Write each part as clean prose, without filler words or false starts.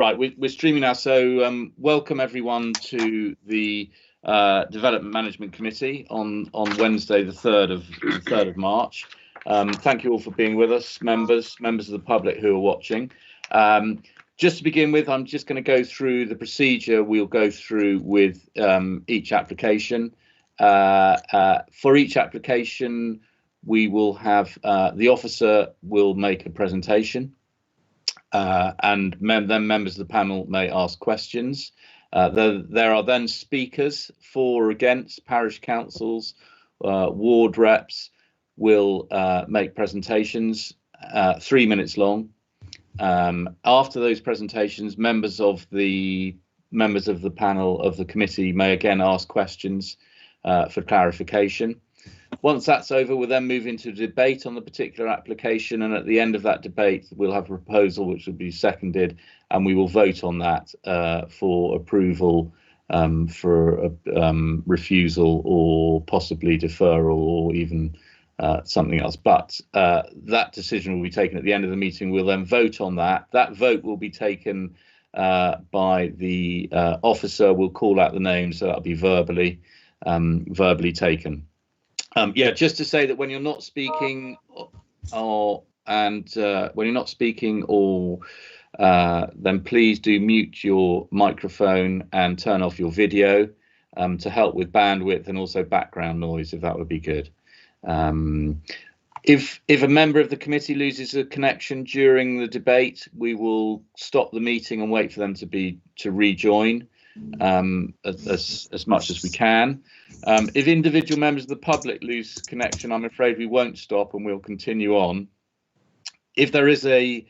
Right, we're streaming now, so welcome everyone to the Development Management Committee on Wednesday, the 3rd of March. Thank you all for being with us, members of the public who are watching. Just to begin with, I'm just going to go through the procedure we'll go through with each application. For each application, we will have the officer will make a presentation. And then members of the panel may ask questions. There are then speakers for or against. Parish councils, ward reps will make presentations 3 minutes long. After those presentations, members of the panel of the committee may again ask questions for clarification. Once that's over, we'll then move into debate on the particular application, and at the end of that debate, we'll have a proposal which will be seconded, and we will vote on that for approval, for refusal, or possibly deferral, or even something else. But that decision will be taken at the end of the meeting. We'll then vote on that. That vote will be taken by the officer. We'll call out the names, so that'll be verbally taken. Yeah, just to say that when you're not speaking, then please do mute your microphone and turn off your video to help with bandwidth and also background noise, if that would be good. If a member of the committee loses a connection during the debate, we will stop the meeting and wait for them to rejoin as much as we can. If individual members of the public lose connection, I'm afraid we won't stop and we'll continue on. If there is an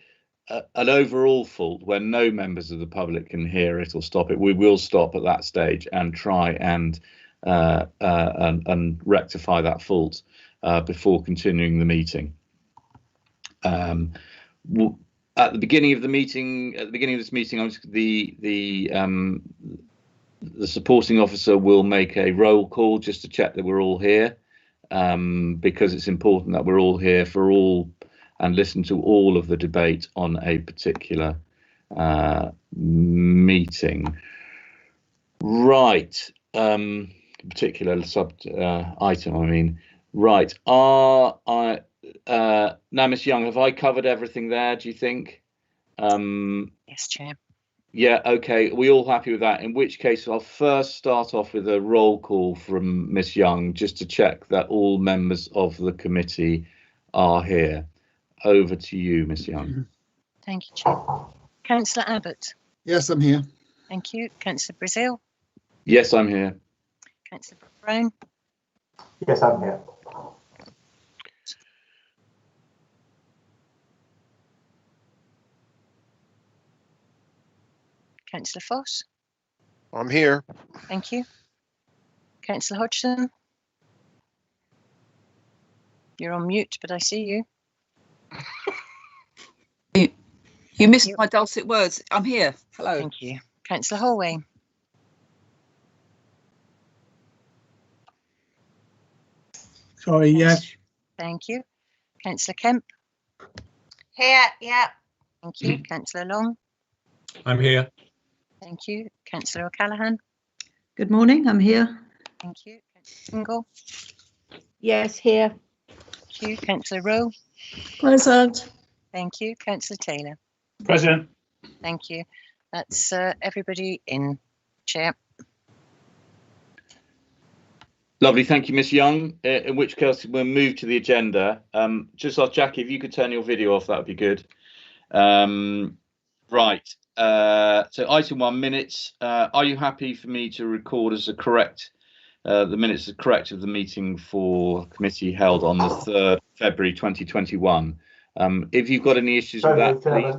overall fault where no members of the public can hear it or stop it, we will stop at that stage and try and rectify that fault before continuing the meeting. At the beginning of the meeting, the supporting officer will make a roll call just to check that we're all here, because it's important that we're all here for all and listen to all of the debate on a particular meeting. Right, particular item, I mean. Right, now, Miss Young, have I covered everything there, do you think? Yes, Chair. Yeah, okay, are we all happy with that? In which case, I'll first start off with a roll call from Miss Young, just to check that all members of the committee are here. Over to you, Miss Young. Thank you, Chair. Councillor Abbott. Yes, I'm here. Thank you. Councillor Brazil. Yes, I'm here. Councillor Brown. Yes, I'm here. Councillor Foss. I'm here. Thank you. Councillor Hodgson. You're on mute, but I see you. You missed my dulcet words. I'm here. Hello. Thank you. Councillor Hallway. Sorry, yes. Thank you. Councillor Kemp. Here, yeah. Thank you. Councillor Long. I'm here. Thank you. Councillor O'Callaghan. Good morning, I'm here. Thank you. Councillor Single. Yes, here. Thank you. Councillor Rowe. Present. Thank you. Councillor Taylor. Present. Thank you. That's everybody in, Chair. Lovely, thank you, Miss Young. In which case, we'll move to the agenda. Just ask Jackie if you could turn your video off, that would be good. Right. So item 1, minutes. Are you happy for me to record as a correct, the minutes as correct of the meeting for committee held on the 3rd February 2021? If you've got any issues with that, please.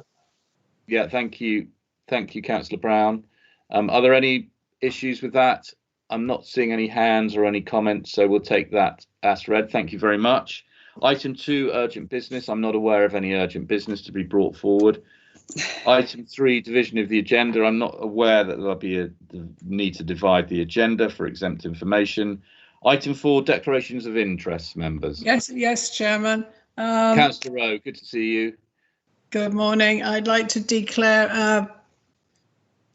Yeah, thank you. Thank you, Councillor Brown. Are there any issues with that? I'm not seeing any hands or any comments, so we'll take that as read. Thank you very much. Item 2, urgent business. I'm not aware of any urgent business to be brought forward. Item 3, division of the agenda. I'm not aware that there'll be a need to divide the agenda for exempt information. Item 4, declarations of interest, members. Yes, Chairman. Councillor Rowe, good to see you. Good morning. I'd like to declare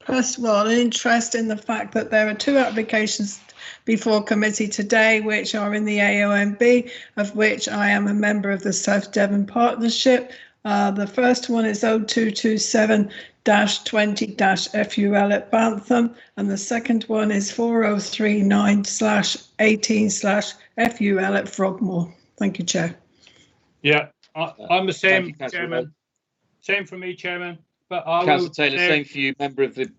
First of all, an interest in the fact that there are 2 applications before committee today, which are in the AONB, of which I am a member of the South Devon Partnership. The first one is 0227-20-FUL at Bantham, and the second one is 4039/18/FUL at Frogmore. Thank you, Chair. Yeah, I'm the same, Thank you, Chairman. Same for me, Chairman. But I will Councillor Taylor, say- same for you, member of the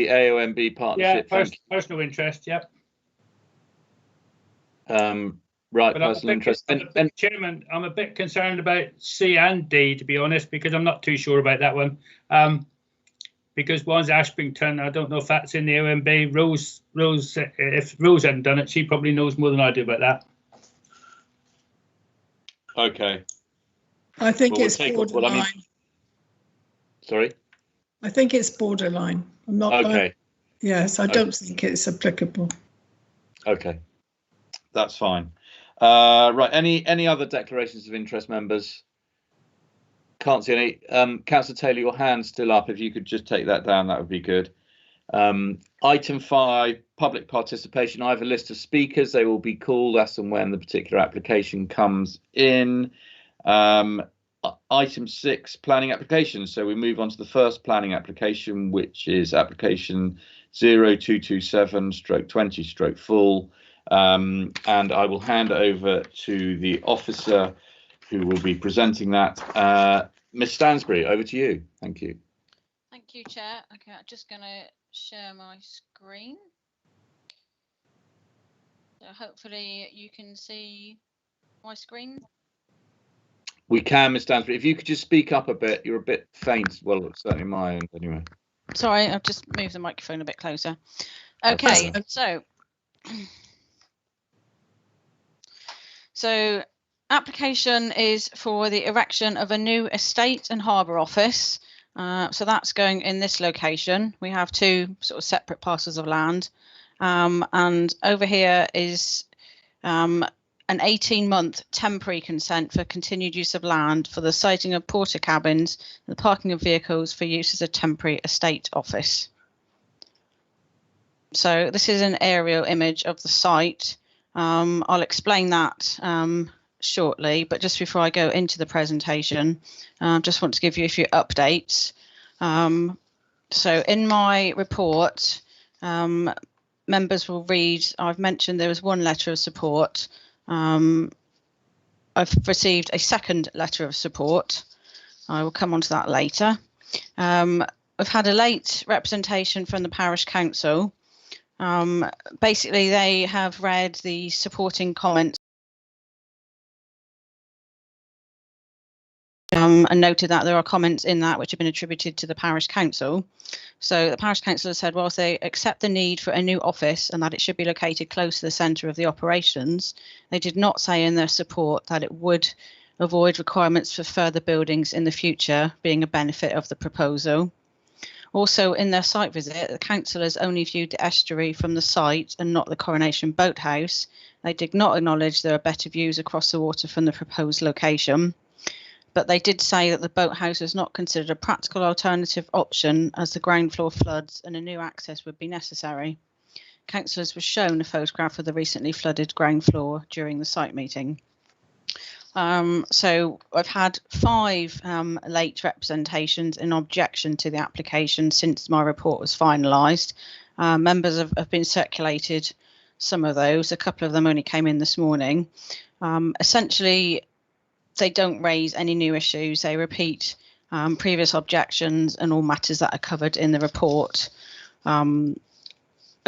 AONB Yeah, partnership. Thank you. personal interest. Yep. Right, But I'm a personal bit- interest. And Chairman, I'm a bit concerned about C and D, to be honest, because I'm not too sure about that one. Because one's Ashbrington, I don't know if that's in the OMB. Rose, if Rose hadn't done it, she probably knows more than I do about that. okay, I think Well, we'll it's take up- well, I borderline. mean- sorry. I think it's borderline. I'm not. Okay, Yes, I don't think it's applicable. okay, that's fine. Right, any other declarations of interest, members? Can't see any. Councillor Taylor, your hand's still up. If you could just take that down, that would be good. Item 5, public participation. I have a list of speakers. They will be called as and when the particular application comes in. Item 6, planning applications. So we move on to the first planning application, which is application 0227/20/full. And I will hand over to the officer who will be presenting that. Ms. Stansbury, over to you. Thank you. Thank you, Chair. Okay, I'm just going to share my screen. So hopefully you can see my screen. We can, Ms. Stansbury. If you could just speak up a bit, you're a bit faint. Well, certainly my end anyway. Sorry, I've just moved the microphone a bit closer. Okay, so application is for the erection of a new estate and harbour office. So that's going in this location. We have 2 sort of separate parcels of land. And over here is an 18-month temporary consent for continued use of land for the siting of porter cabins and the parking of vehicles for use as a temporary estate office. So this is an aerial image of the site. I'll explain that shortly, but just before I go into the presentation, just want to give you a few updates. So in my report, members will read, I've mentioned there was 1 letter of support. I've received a second letter of support. I will come on to that later. I've had a late representation from the parish council. Basically, they have read the supporting comments and noted that there are comments in that which have been attributed to the parish council. So the parish council has said, whilst they accept the need for a new office and that it should be located close to the centre of the operations, they did not say in their support that it would avoid requirements for further buildings in the future, being a benefit of the proposal. Also, in their site visit, the councillors only viewed the estuary from the site and not the Coronation Boathouse. They did not acknowledge there are better views across the water from the proposed location. But they did say that the boathouse is not considered a practical alternative option as the ground floor floods and a new access would be necessary. Councillors were shown a photograph of the recently flooded ground floor during the site meeting. So I've had 5 late representations in objection to the application since my report was finalised. Members have been circulated some of those. A couple of them only came in this morning. Essentially, they don't raise any new issues. They repeat previous objections and all matters that are covered in the report. A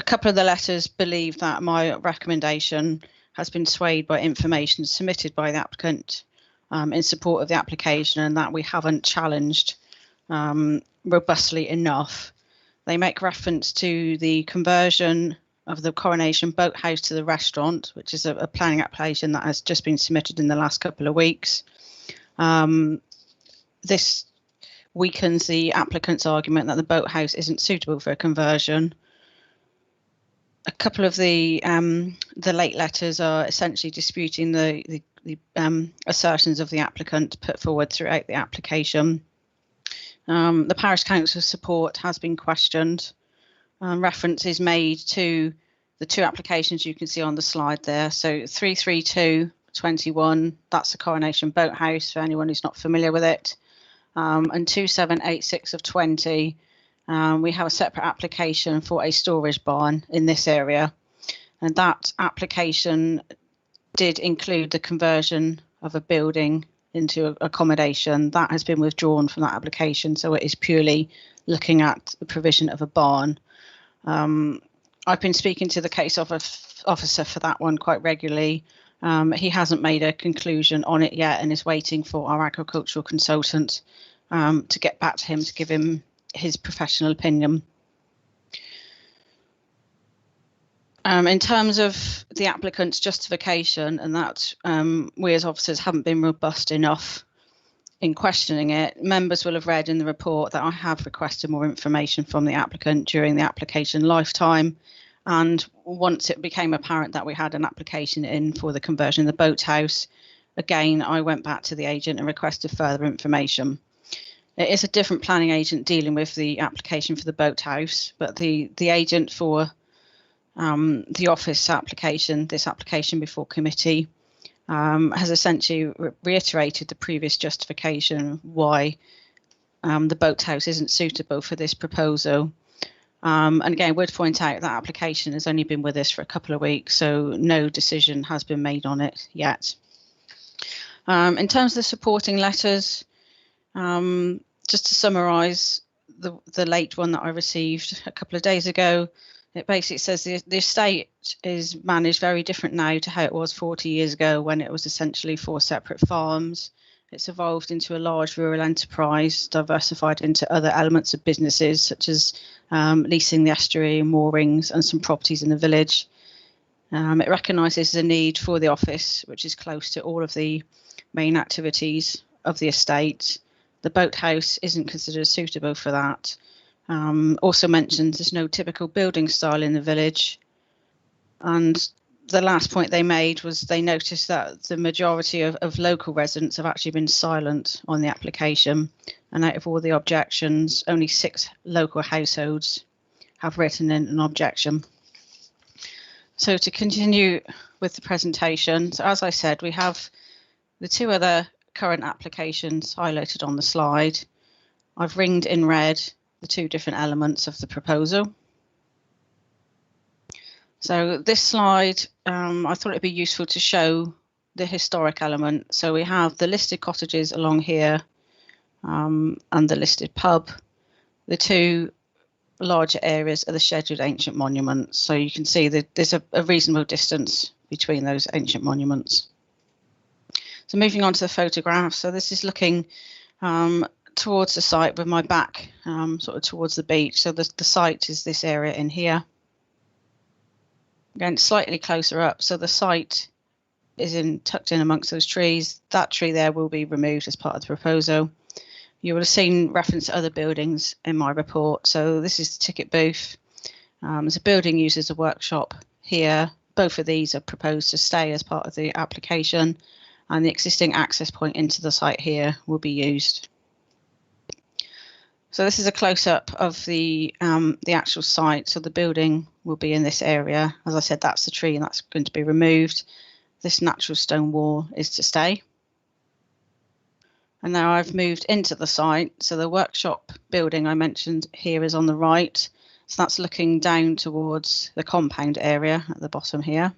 couple of the letters believe that my recommendation has been swayed by information submitted by the applicant in support of the application and that we haven't challenged robustly enough. They make reference to the conversion of the Coronation Boathouse to the restaurant, which is a planning application that has just been submitted in the last couple of weeks. This weakens the applicant's argument that the boathouse isn't suitable for a conversion. A couple of the late letters are essentially disputing the assertions of the applicant put forward throughout the application. The parish council support has been questioned. reference is made to the two applications you can see on the slide there. So 33221, that's the Coronation Boathouse for anyone who's not familiar with it. And 2786 of 20, we have a separate application for a storage barn in this area. And that application did include the conversion of a building into accommodation. That has been withdrawn from that application, so it is purely looking at the provision of a barn. I've been speaking to the case officer for that one quite regularly. He hasn't made a conclusion on it yet and is waiting for our agricultural consultant to get back to him to give him his professional opinion. In terms of the applicant's justification, and that we as officers haven't been robust enough in questioning it, members will have read in the report that I have requested more information from the applicant during the application lifetime. And once it became apparent that we had an application in for the conversion of the boathouse, again, I went back to the agent and requested further information. It is a different planning agent dealing with the application for the boathouse, but the agent for the office application, this application before committee, has essentially reiterated the previous justification why the boathouse isn't suitable for this proposal. And again, I would point out that application has only been with us for a couple of weeks, so no decision has been made on it yet. In terms of the supporting letters, just to summarise the late one that I received a couple of days ago, it basically says the estate is managed very different now to how it was 40 years ago when it was essentially 4 separate farms. It's evolved into a large rural enterprise, diversified into other elements of businesses such as leasing the estuary, moorings and some properties in the village. It recognises the need for the office, which is close to all of the main activities of the estate. The boathouse isn't considered suitable for that. Also mentions there's no typical building style in the village. And the last point they made was they noticed that the majority of local residents have actually been silent on the application. And out of all the objections, only 6 local households have written in an objection. So to continue with the presentation, so as I said, we have the 2 other current applications highlighted on the slide. I've ringed in red the 2 different elements of the proposal. So this slide, I thought it'd be useful to show the historic element. So we have the listed cottages along here and the listed pub. The 2 larger areas are the scheduled ancient monuments. So you can see that there's a reasonable distance between those ancient monuments. So moving on to the photograph. So this is looking towards the site with my back sort of towards the beach. So the site is this area in here. Again, slightly closer up. So the site is tucked in amongst those trees. That tree there will be removed as part of the proposal. You will have seen reference to other buildings in my report. So this is the ticket booth. There's a building used as a workshop here. Both of these are proposed to stay as part of the application, and the existing access point into the site here will be used. So this is a close-up of the actual site. So the building will be in this area. As I said, that's the tree and that's going to be removed. This natural stone wall is to stay. And now I've moved into the site. So the workshop building I mentioned here is on the right. So that's looking down towards the compound area at the bottom here.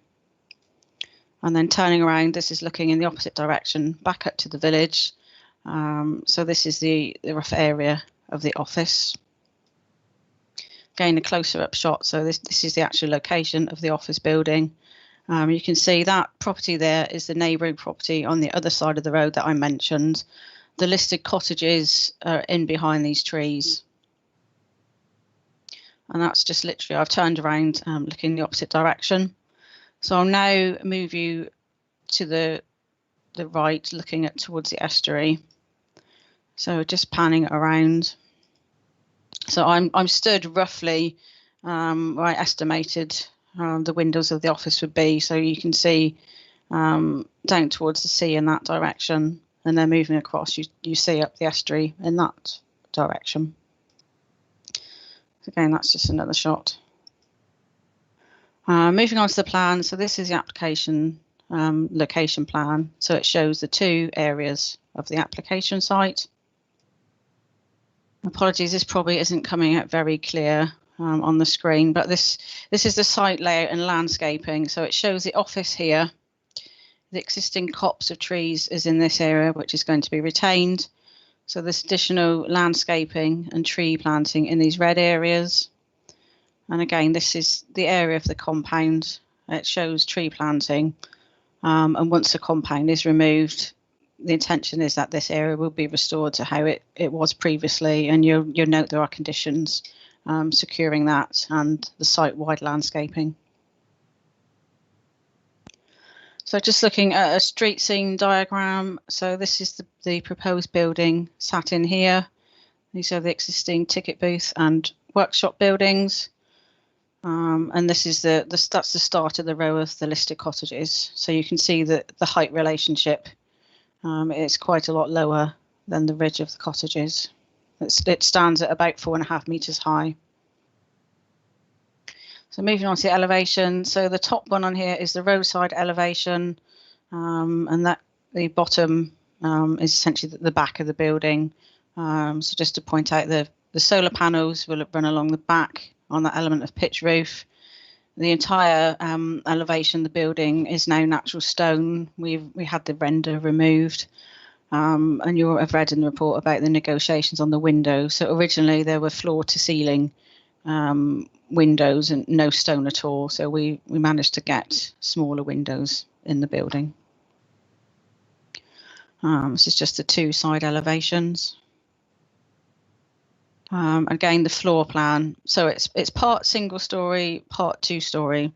And then turning around, this is looking in the opposite direction, back up to the village. So this is the rough area of the office. Again, a closer up shot. So this is the actual location of the office building. You can see that property there is the neighbouring property on the other side of the road that I mentioned. The listed cottages are in behind these trees. And that's just literally, I've turned around looking the opposite direction. So I'll now move you to the right, looking towards the estuary. So just panning it around. So I'm stood roughly where I estimated the windows of the office would be. So you can see down towards the sea in that direction, and then moving across, you see up the estuary in that direction. Again, that's just another shot. Moving on to the plan. So this is the application location plan. So it shows the 2 areas of the application site. Apologies, this probably isn't coming out very clear on the screen, but this is the site layout and landscaping. So it shows the office here. The existing copse of trees is in this area, which is going to be retained. So there's additional landscaping and tree planting in these red areas. And again, this is the area of the compound. It shows tree planting. And once the compound is removed, the intention is that this area will be restored to how it was previously. And you'll note there are conditions securing that and the site-wide landscaping. So just looking at a street scene diagram. So this is the proposed building sat in here. These are the existing ticket booth and workshop buildings. And this is that's the start of the row of the listed cottages. So you can see that the height relationship is quite a lot lower than the ridge of the cottages. It stands at about 4.5 metres high. So moving on to the elevation. So the top one on here is the roadside elevation, and that the bottom is essentially the back of the building. So just to point out, the solar panels will run along the back on that element of pitch roof. The entire elevation of the building is now natural stone. We had the render removed, and you'll have read in the report about the negotiations on the windows. So originally there were floor to ceiling windows and no stone at all. So we managed to get smaller windows in the building. This is just the 2 side elevations. Again, the floor plan. So it's part single story, part 2 story.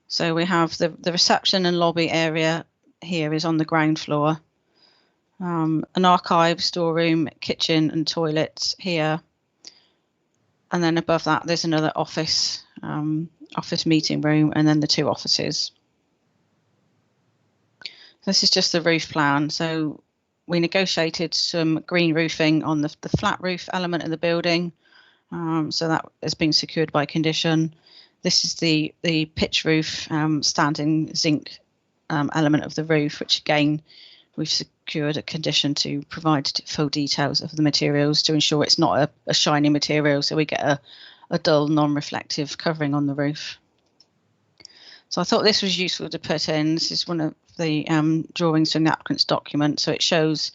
So we have the reception and lobby area here is on the ground floor. An archive, storeroom, kitchen and toilets here. And then above that, there's another office meeting room, and then the 2 offices. This is just the roof plan. So we negotiated some green roofing on the flat roof element of the building. So that has been secured by condition. This is the pitch roof standing zinc element of the roof, which again, we've secured a condition to provide full details of the materials to ensure it's not a shiny material, so we get a dull, non-reflective covering on the roof. So I thought this was useful to put in. This is one of the drawings from the applicant's document. So it shows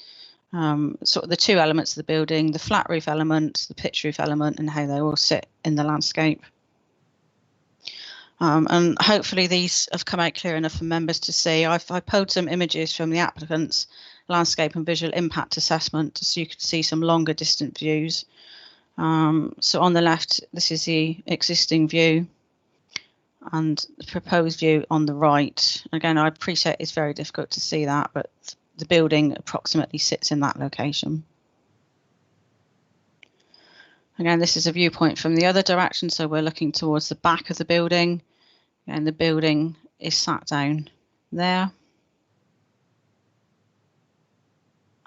sort of the 2 elements of the building, the flat roof element, the pitch roof element, and how they all sit in the landscape. And hopefully these have come out clear enough for members to see. I've pulled some images from the applicant's landscape and visual impact assessment so you can see some longer distant views. So on the left, this is the existing view and the proposed view on the right. Again, I appreciate it's very difficult to see that, but the building approximately sits in that location. Again, this is a viewpoint from the other direction, so we're looking towards the back of the building, and the building is sat down there.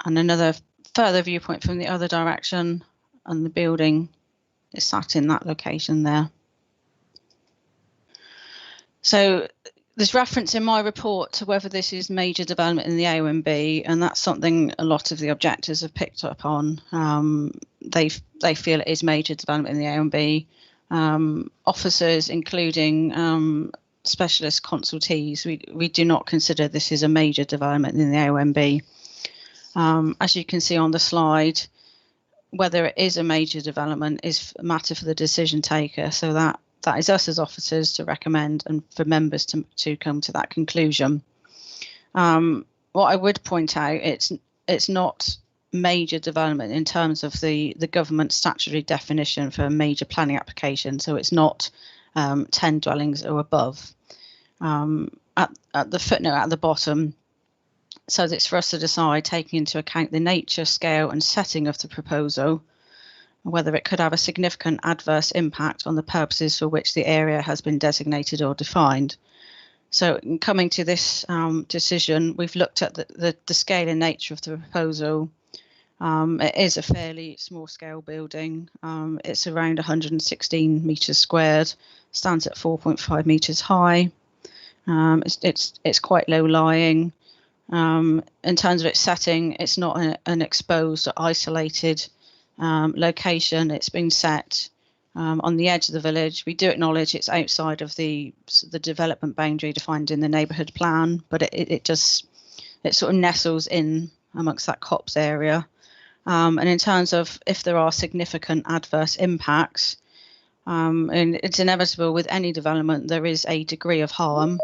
And another further viewpoint from the other direction, and the building is sat in that location there. So there's reference in my report to whether this is major development in the AONB, and that's something a lot of the objectors have picked up on. They feel it is major development in the AONB. Officers, including specialist consultees, we do not consider this is a major development in the AONB. As you can see on the slide, whether it is a major development is a matter for the decision taker. So that is us as officers to recommend and for members to come to that conclusion. What I would point out, it's not major development in terms of the government statutory definition for a major planning application. So it's not 10 dwellings or above. At the footnote at the bottom, so it's for us to decide, taking into account the nature, scale and setting of the proposal, whether it could have a significant adverse impact on the purposes for which the area has been designated or defined. So in coming to this decision, we've looked at the scale and nature of the proposal, It is a fairly small scale building. It's around 116 metres squared, stands at 4.5 metres high. It's quite low lying. In terms of its setting, it's not an exposed or isolated location. It's been set on the edge of the village. We do acknowledge it's outside of the development boundary defined in the neighbourhood plan, but it sort of nestles in amongst that copse area. And in terms of if there are significant adverse impacts, and it's inevitable with any development, there is a degree of harm.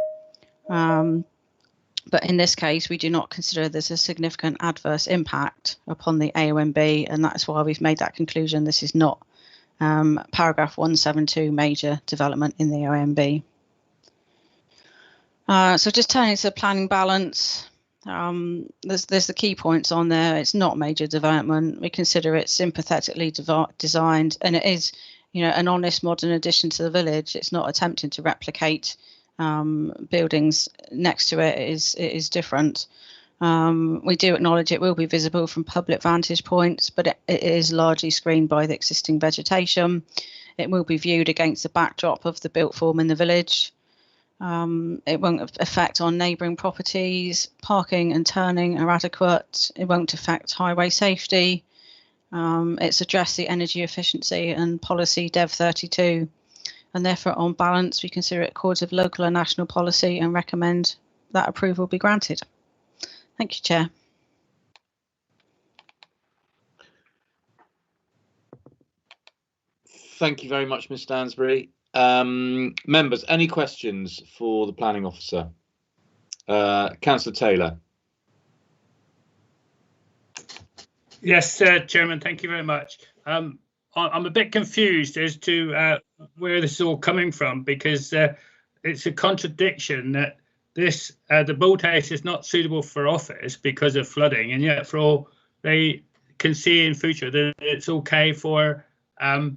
But in this case, we do not consider there's a significant adverse impact upon the AONB, and that's why we've made that conclusion. This is not paragraph 172 major development in the AONB. So just turning to the planning balance, there's the key points on there. It's not major development. We consider it sympathetically designed, and it is, an honest modern addition to the village. It's not attempting to replicate buildings next to it. It is different. We do acknowledge it will be visible from public vantage points, but it is largely screened by the existing vegetation. It will be viewed against the backdrop of the built form in the village. It won't affect on neighbouring properties. Parking and turning are adequate. It won't affect highway safety. It's addressed the energy efficiency and policy Dev 32. And therefore, on balance, we consider it accords of local and national policy and recommend that approval be granted. Thank you, Chair. Thank you very much, Ms Stansbury. Members, any questions for the planning officer? Councillor Taylor. Yes, Chairman, thank you very much. I'm a bit confused as to where this is all coming from, because it's a contradiction that the boathouse is not suitable for office because of flooding, and yet for all they can see in future that it's okay for a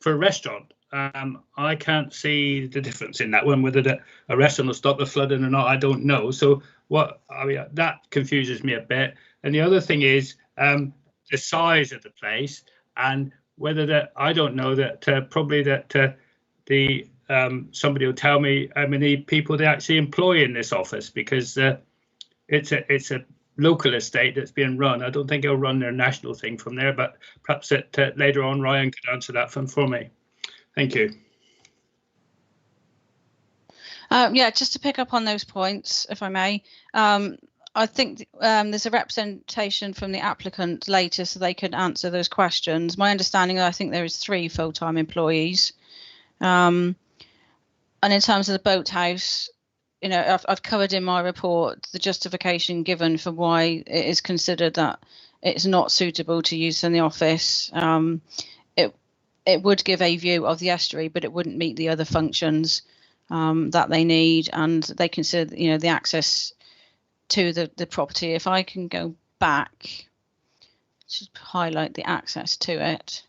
restaurant. I can't see the difference in that one, whether a restaurant will stop the flooding or not. I don't know. So that confuses me a bit. And the other thing is the size of the place, and whether I don't know that probably that somebody will tell me how many people they actually employ in this office, because it's a local estate that's being run. I don't think they'll run their national thing from there, but perhaps later on Ryan could answer that for me. Thank you. Yeah, just to pick up on those points, if I may. I think there's a representation from the applicant later, so they could answer those questions. My understanding, I think there is 3 full-time employees. And in terms of the boathouse, I've covered in my report the justification given for why it is considered that it's not suitable to use in the office. It would give a view of the estuary, but it wouldn't meet the other functions that they need, and they consider, the access to the property. If I can go back, just highlight the access to it.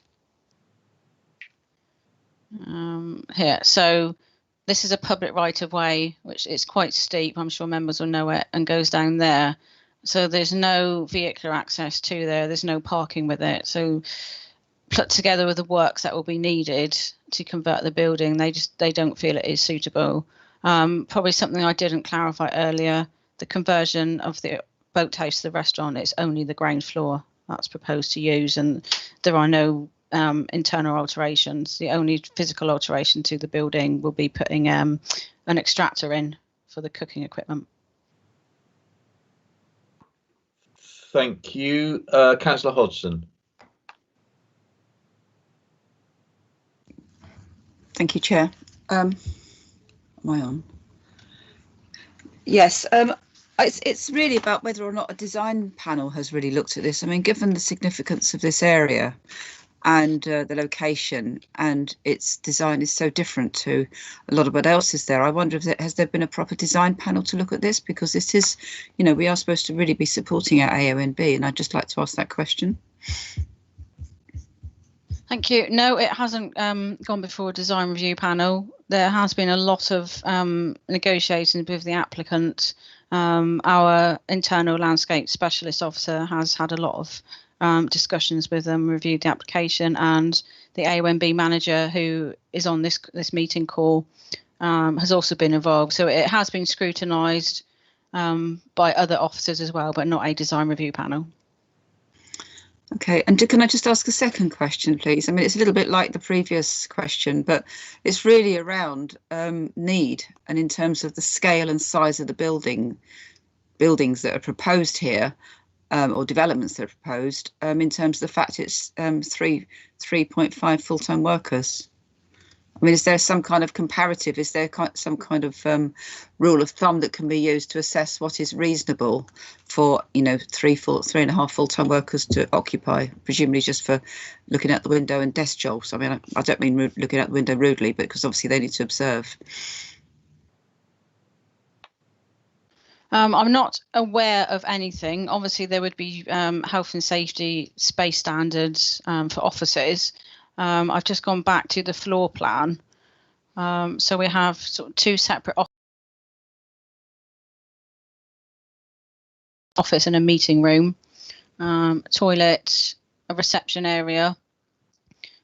Here, so this is a public right of way, which is quite steep. I'm sure members will know it, and goes down there. So there's no vehicular access to there. There's no parking with it. So put together with the works that will be needed to convert the building, they don't feel it is suitable. Probably something I didn't clarify earlier, the conversion of the boathouse to the restaurant is only the ground floor that's proposed to use, and there are no internal alterations. The only physical alteration to the building will be putting an extractor in for the cooking equipment. Thank you. Councillor Hodgson. Thank you, Chair. Am I on? Yes. It's really about whether or not a design panel has really looked at this. I mean, given the significance of this area and the location, and its design is so different to a lot of what else is there, I wonder if has there been a proper design panel to look at this, because this is, we are supposed to really be supporting our AONB, and I'd just like to ask that question. Thank you. No, it hasn't gone before a design review panel. There has been a lot of negotiations with the applicant. Our internal landscape specialist officer has had a lot of discussions with them, reviewed the application, and the AONB manager, who is on this meeting call, has also been involved. So it has been scrutinised by other officers as well, but not a design review panel. Okay, and can I just ask a second question, please? I mean, it's a little bit like the previous question, but it's really around need, and in terms of the scale and size of the buildings that are proposed here, or developments that are proposed, in terms of the fact it's 3.5 full-time workers. I mean, is there some kind of comparative? Is there some kind of rule of thumb that can be used to assess what is reasonable for, 3.5 full-time workers to occupy, presumably just for looking out the window and desk jobs? I mean, I don't mean looking out the window rudely, but because obviously they need to observe. I'm not aware of anything. Obviously, there would be health and safety space standards for offices. I've just gone back to the floor plan. So we have sort of two separate office and a meeting room, toilet, a reception area.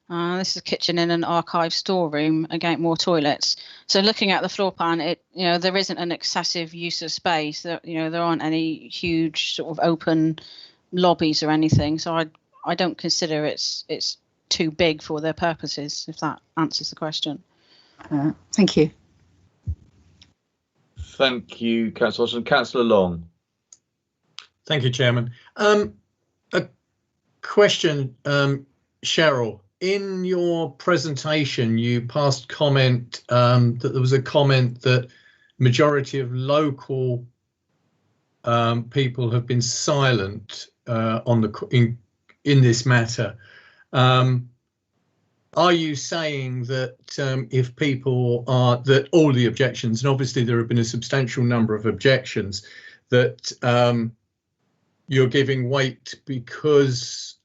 This is a kitchen and an archive storeroom, again, more toilets. So looking at the floor plan, there isn't an excessive use of space. There aren't any huge sort of open lobbies or anything. So I don't consider it's too big for their purposes, if that answers the question. Thank you. Thank you, Councillor Watson. Councillor Long. Thank you, Chairman. A question, Cheryl. In your presentation, you passed comment that there was a comment that majority of local people have been silent in this matter. Are you saying that if people are, that all the objections, and obviously there have been a substantial number of objections, that you're giving weight because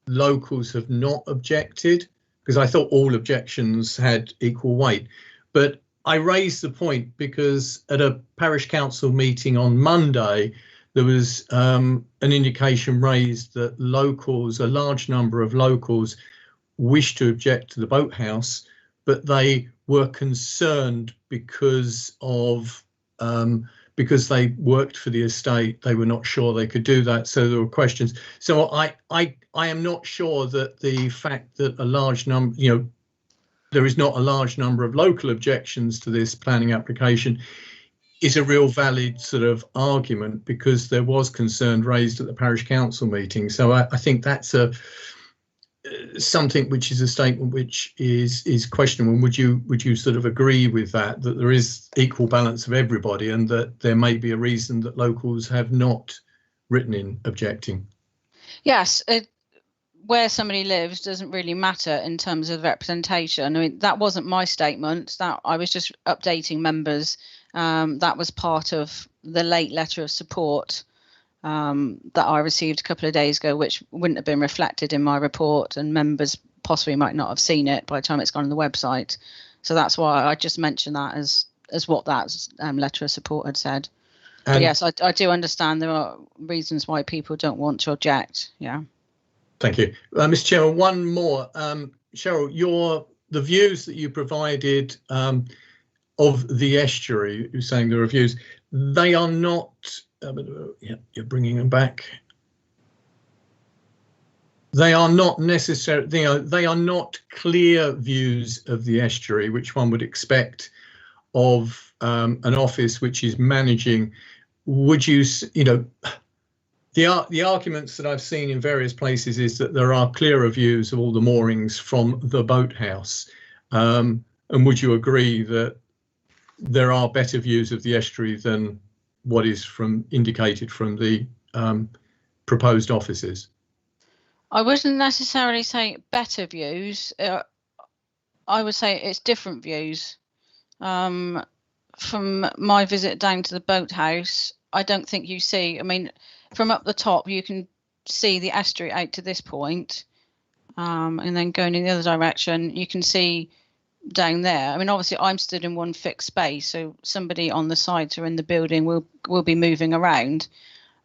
locals have not objected? Because I thought all objections had equal weight. But I raised the point because at a parish council meeting on Monday, there was an indication raised that a large number of locals wished to object to the boathouse, but they were concerned because they worked for the estate, they were not sure they could do that, so there were questions. So I am not sure that the fact that a large number, there is not a large number of local objections to this planning application is a real valid sort of argument, because there was concern raised at the parish council meeting. So I think that's something which is a statement which is questionable. And would you sort of agree with that there is equal balance of everybody, and that there may be a reason that locals have not written in objecting? Yes, where somebody lives doesn't really matter in terms of representation. I mean, that wasn't my statement. That I was just updating members. That was part of the late letter of support that I received a couple of days ago, which wouldn't have been reflected in my report, and members possibly might not have seen it by the time it's gone on the website. So that's why I just mentioned that as what that letter of support had said. But yes, I do understand there are reasons why people don't want to object. Yeah. Thank you, Mr. Chairman. One more, Cheryl. The views that you provided of the estuary, you're saying the reviews, they are not. You're bringing them back. They are not necessarily, they are not clear views of the estuary, which one would expect of an office which is managing. Would you, the arguments that I've seen in various places is that there are clearer views of all the moorings from the boathouse. And would you agree that there are better views of the estuary than what is indicated from the proposed offices? I wouldn't necessarily say better views. I would say it's different views. From my visit down to the boathouse, I don't think you see, I mean, from up the top, you can see the estuary out to this point, and then going in the other direction, you can see down there. I mean, obviously I'm stood in one fixed space, so somebody on the sides or in the building will be moving around.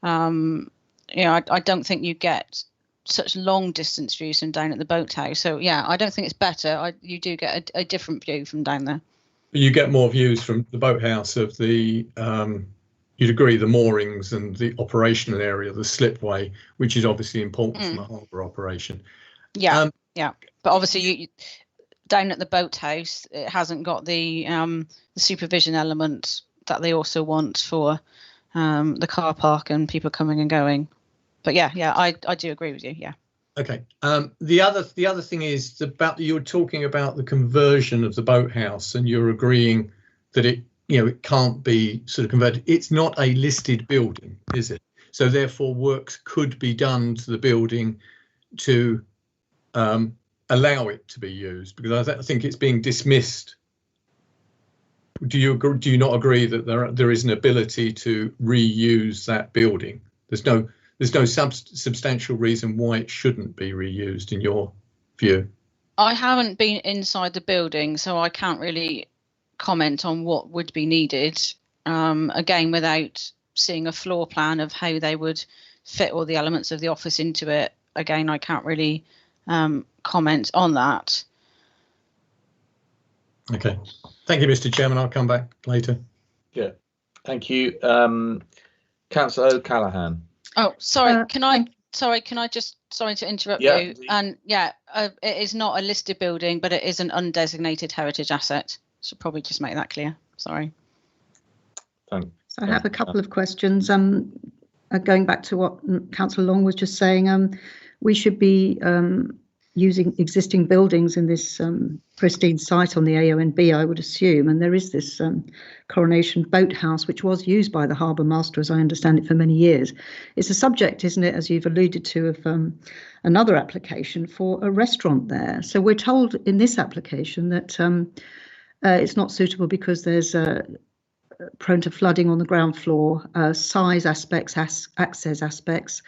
I don't think you get such long distance views from down at the boathouse. So yeah, I don't think it's better. You do get a different view from down there. You get more views from the boathouse of the, you'd agree, the moorings and the operational area, the slipway, which is obviously important from a harbour operation. Yeah, yeah. But obviously, you down at the boathouse, it hasn't got the supervision element that they also want for the car park and people coming and going. But yeah, I do agree with you. Yeah. Okay. The other thing is about you're talking about the conversion of the boathouse, and you're agreeing that it can't be sort of converted. It's not a listed building, is it? So therefore, works could be done to the building to allow it to be used, because I think it's being dismissed. Do you not agree that there is an ability to reuse that building? There's no substantial reason why it shouldn't be reused in your view. I haven't been inside the building, so I can't really comment on what would be needed. Again, without seeing a floor plan of how they would fit all the elements of the office into it. Again, I can't really comment on that. Okay. Thank you, Mr. Chairman. I'll come back later. Yeah. Thank you. Councillor O'Callaghan. Oh, sorry. Can I just sorry to interrupt you? Indeed. And it is not a listed building, but it is an undesignated heritage asset. Should probably just make that clear. Sorry. Thanks. So I have a couple of questions. Going back to what Councillor Long was just saying, we should be using existing buildings in this pristine site on the AONB, I would assume. And there is this Coronation Boathouse, which was used by the Harbour Master, as I understand it, for many years. It's a subject, isn't it, as you've alluded to, of another application for a restaurant there. So we're told in this application that it's not suitable because there's prone to flooding on the ground floor, size aspects, access aspects,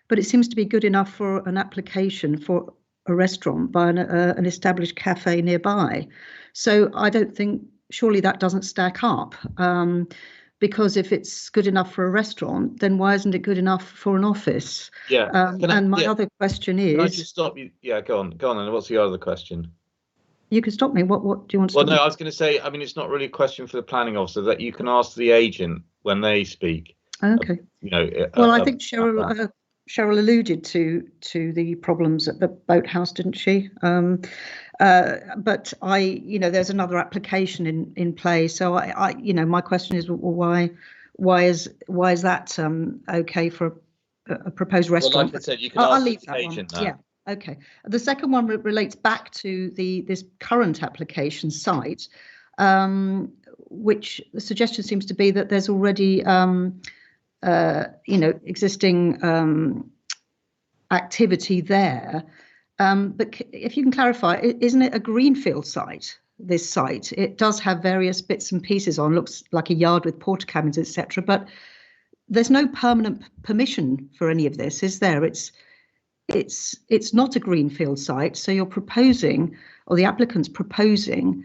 but it seems to be good enough for an application for a restaurant by an established cafe nearby. So I don't think, surely that doesn't stack up, because if it's good enough for a restaurant, then why isn't it good enough for an office? Yeah. And my other question is... Can I just stop you? Yeah, go on. And what's the other question? You can stop me. What do you want to stop me? I was going to say, I mean, it's not really a question for the planning officer, that you can ask the agent when they speak. Okay. Well, I think Cheryl alluded to the problems at the boathouse, didn't she? But there's another application in play. So my question is, well, why is that okay for a proposed restaurant? Well, like I said, you can ask leave the that agent one. now. Yeah. Okay. The second one relates back to this current application site, which the suggestion seems to be that there's already existing activity there. But if you can clarify, isn't it a greenfield site, this site? It does have various bits and pieces on, looks like a yard with porta cabins, etc. But there's no permanent permission for any of this, is there? It's not a greenfield site. So you're proposing, or the applicant's proposing,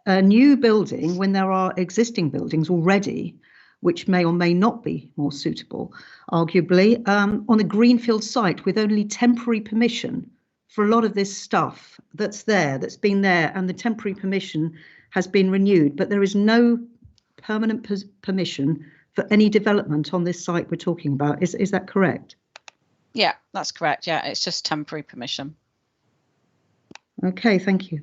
a new building when there are existing buildings already, which may or may not be more suitable, arguably, on a greenfield site with only temporary permission for a lot of this stuff that's been there, and the temporary permission has been renewed, but there is no permanent permission for any development on this site we're talking about. Is that correct? Yeah, that's correct. Yeah, it's just temporary permission. Okay, thank you.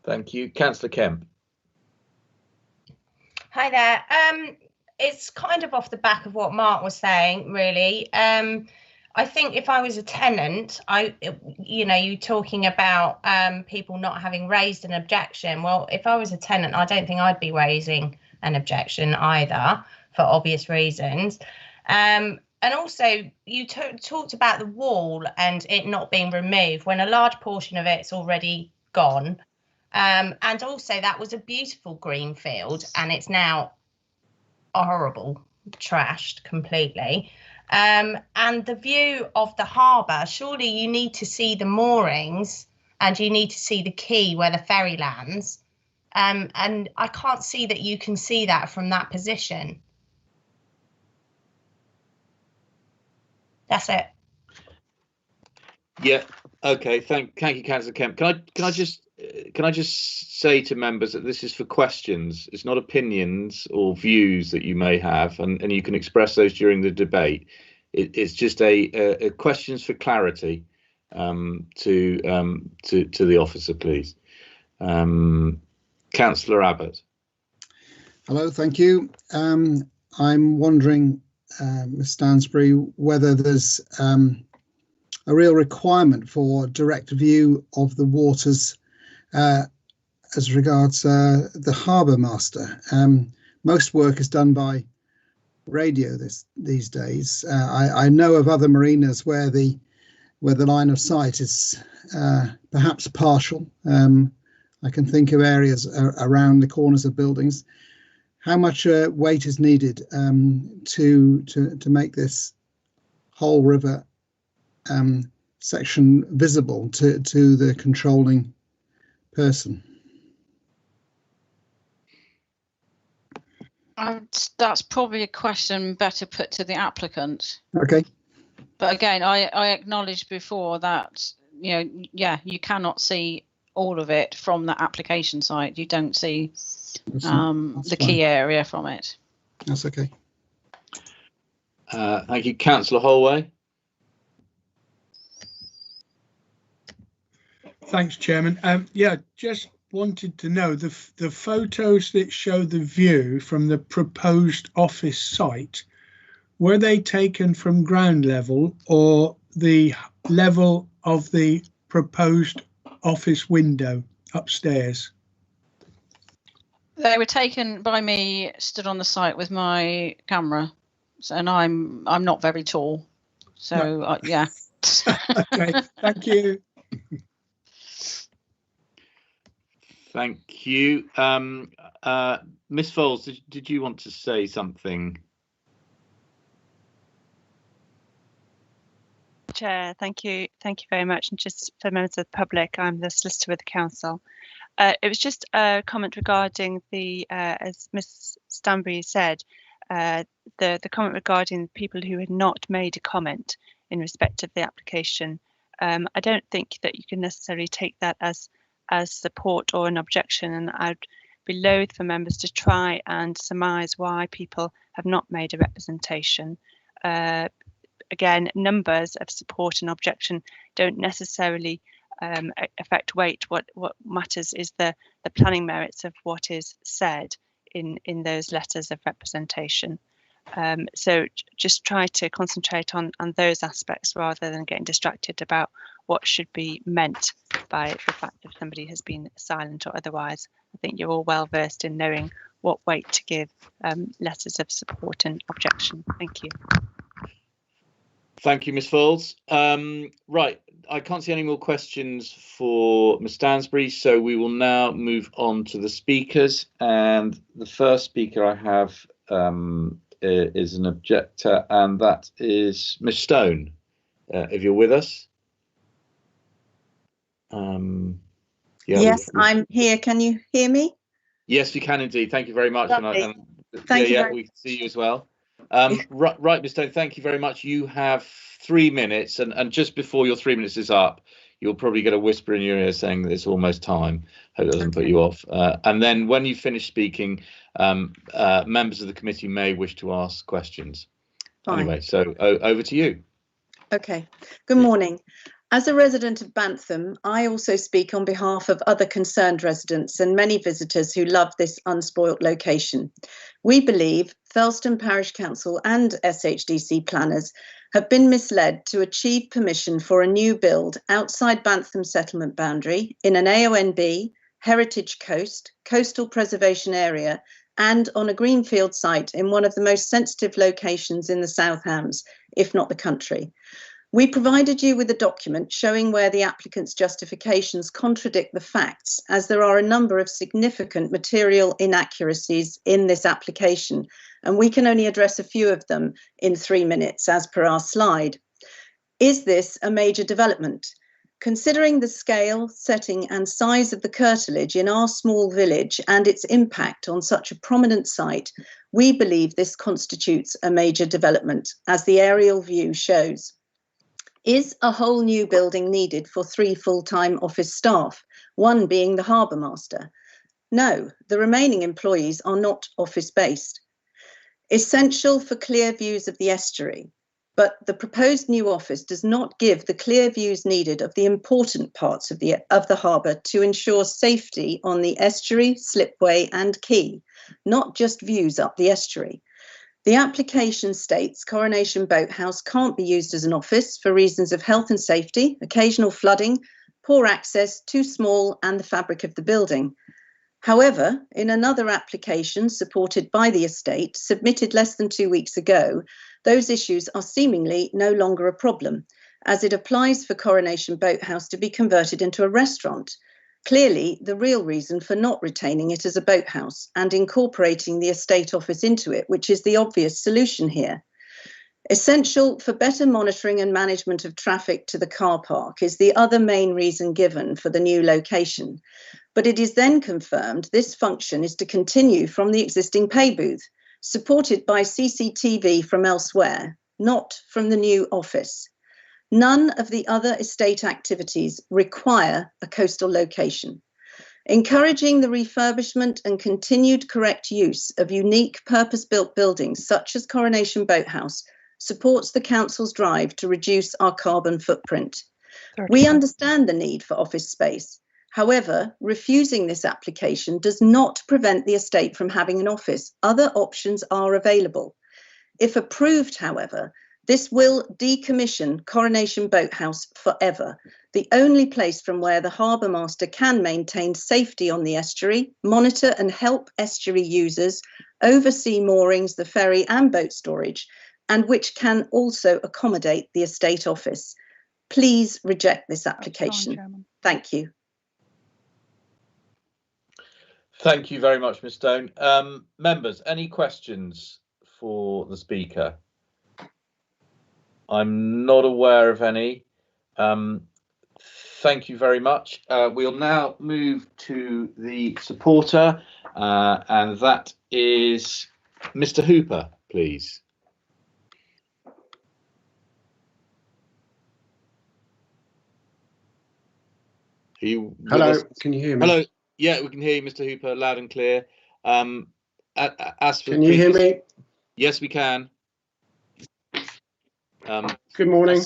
Thank you. Councillor Kemp. Hi there. It's kind of off the back of what Mark was saying, really. I think if I was a tenant, you talking about people not having raised an objection. Well, if I was a tenant, I don't think I'd be raising an objection either, for obvious reasons. And also, you talked about the wall and it not being removed when a large portion of it's already gone. And also, that was a beautiful green field, and it's now horrible, trashed completely. And the view of the harbour, surely you need to see the moorings and you need to see the quay where the ferry lands. And I can't see that you can see that from that position. That's it. Yeah. Okay. Thank you, Councillor Kemp. Can I just say to members that this is for questions. It's not opinions or views that you may have, and you can express those during the debate. It's just a questions for clarity to the officer, please. Councillor Abbott. Hello, thank you. I'm wondering, Ms Stansbury, whether there's a real requirement for direct view of the waters as regards the harbour master. Most work is done by radio these days. I know of other marinas where the line of sight is perhaps partial. I can think of areas around the corners of buildings. How much weight is needed to make this whole river section visible to the controlling person? That's probably a question better put to the applicant. Okay. But again, I acknowledged before that, you cannot see all of it from that application site. You don't see the key area from it. That's okay. Thank you, Councillor Holway. Thanks, Chairman. Just wanted to know the photos that show the view from the proposed office site, were they taken from ground level or the level of the proposed office window upstairs? They were taken by me stood on the site with my camera, and I'm not very tall, so no. Yeah. Okay, thank you. Thank you. Ms Foles, did you want to say something? Chair, thank you very much. And just for members of the public, I'm the solicitor with the council. It was just a comment regarding the, as Ms Stanbury said, the comment regarding people who had not made a comment in respect of the application. I don't think that you can necessarily take that as support or an objection, and I'd be loath for members to try and surmise why people have not made a representation. Again, numbers of support and objection don't necessarily affect weight. What matters is the planning merits of what is said in those letters of representation. So just try to concentrate on those aspects rather than getting distracted about what should be meant by the fact that somebody has been silent or otherwise. I think you're all well versed in knowing what weight to give letters of support and objection. Thank you. Thank you, Ms Foles. Right, I can't see any more questions for Ms Stansbury, so we will now move on to the speakers. And the first speaker I have is an objector, and that is Ms Stone, if you're with us. Yes, I'm here. Can you hear me? Yes, we can indeed. Thank you very much. Thank you. We can see you as well. Right, Ms Stone, thank you very much. You have 3 minutes, and just before your 3 minutes is up, you'll probably get a whisper in your ear saying that it's almost time. Hope it doesn't put you off. And then when you finish speaking, members of the committee may wish to ask questions. Fine. Anyway, so over to you. Okay, good morning. As a resident of Bantham, I also speak on behalf of other concerned residents and many visitors who love this unspoilt location. We believe Felston Parish Council and SHDC planners have been misled to achieve permission for a new build outside Bantham settlement boundary in an AONB, heritage coast, coastal preservation area, and on a greenfield site in one of the most sensitive locations in the South Hams, if not the country. We provided you with a document showing where the applicant's justifications contradict the facts, as there are a number of significant material inaccuracies in this application, and we can only address a few of them in 3 minutes as per our slide. Is this a major development? Considering the scale, setting and size of the curtilage in our small village and its impact on such a prominent site, we believe this constitutes a major development, as the aerial view shows. Is a whole new building needed for 3 full-time office staff, one being the harbour master? No, the remaining employees are not office-based. Essential for clear views of the estuary, but the proposed new office does not give the clear views needed of the important parts of the harbour to ensure safety on the estuary, slipway and quay, not just views up the estuary. The application states Coronation Boathouse can't be used as an office for reasons of health and safety, occasional flooding, poor access, too small, and the fabric of the building. However, in another application supported by the estate, submitted less than 2 weeks ago, those issues are seemingly no longer a problem, as it applies for Coronation Boathouse to be converted into a restaurant. Clearly, the real reason for not retaining it as a boathouse and incorporating the estate office into it, which is the obvious solution here. Essential for better monitoring and management of traffic to the car park is the other main reason given for the new location. But it is then confirmed this function is to continue from the existing pay booth, supported by CCTV from elsewhere, not from the new office. None of the other estate activities require a coastal location. Encouraging the refurbishment and continued correct use of unique purpose-built buildings such as Coronation Boathouse supports the Council's drive to reduce our carbon footprint. We understand the need for office space. However, refusing this application does not prevent the estate from having an office. Other options are available. If approved, however, this will decommission Coronation Boathouse forever, the only place from where the harbour master can maintain safety on the estuary, monitor and help estuary users, oversee moorings, the ferry and boat storage, and which can also accommodate the estate office. Please reject this application. Thank you. Thank you very much, Ms Stone. Members, any questions for the Speaker? I'm not aware of any. Thank you very much. We'll now move to the supporter, and that is Mr. Hooper, please. Hello, can you hear me? Hello. Yeah, we can hear you, Mr. Hooper, loud and clear. Can you hear me? Yes, we can. Good morning.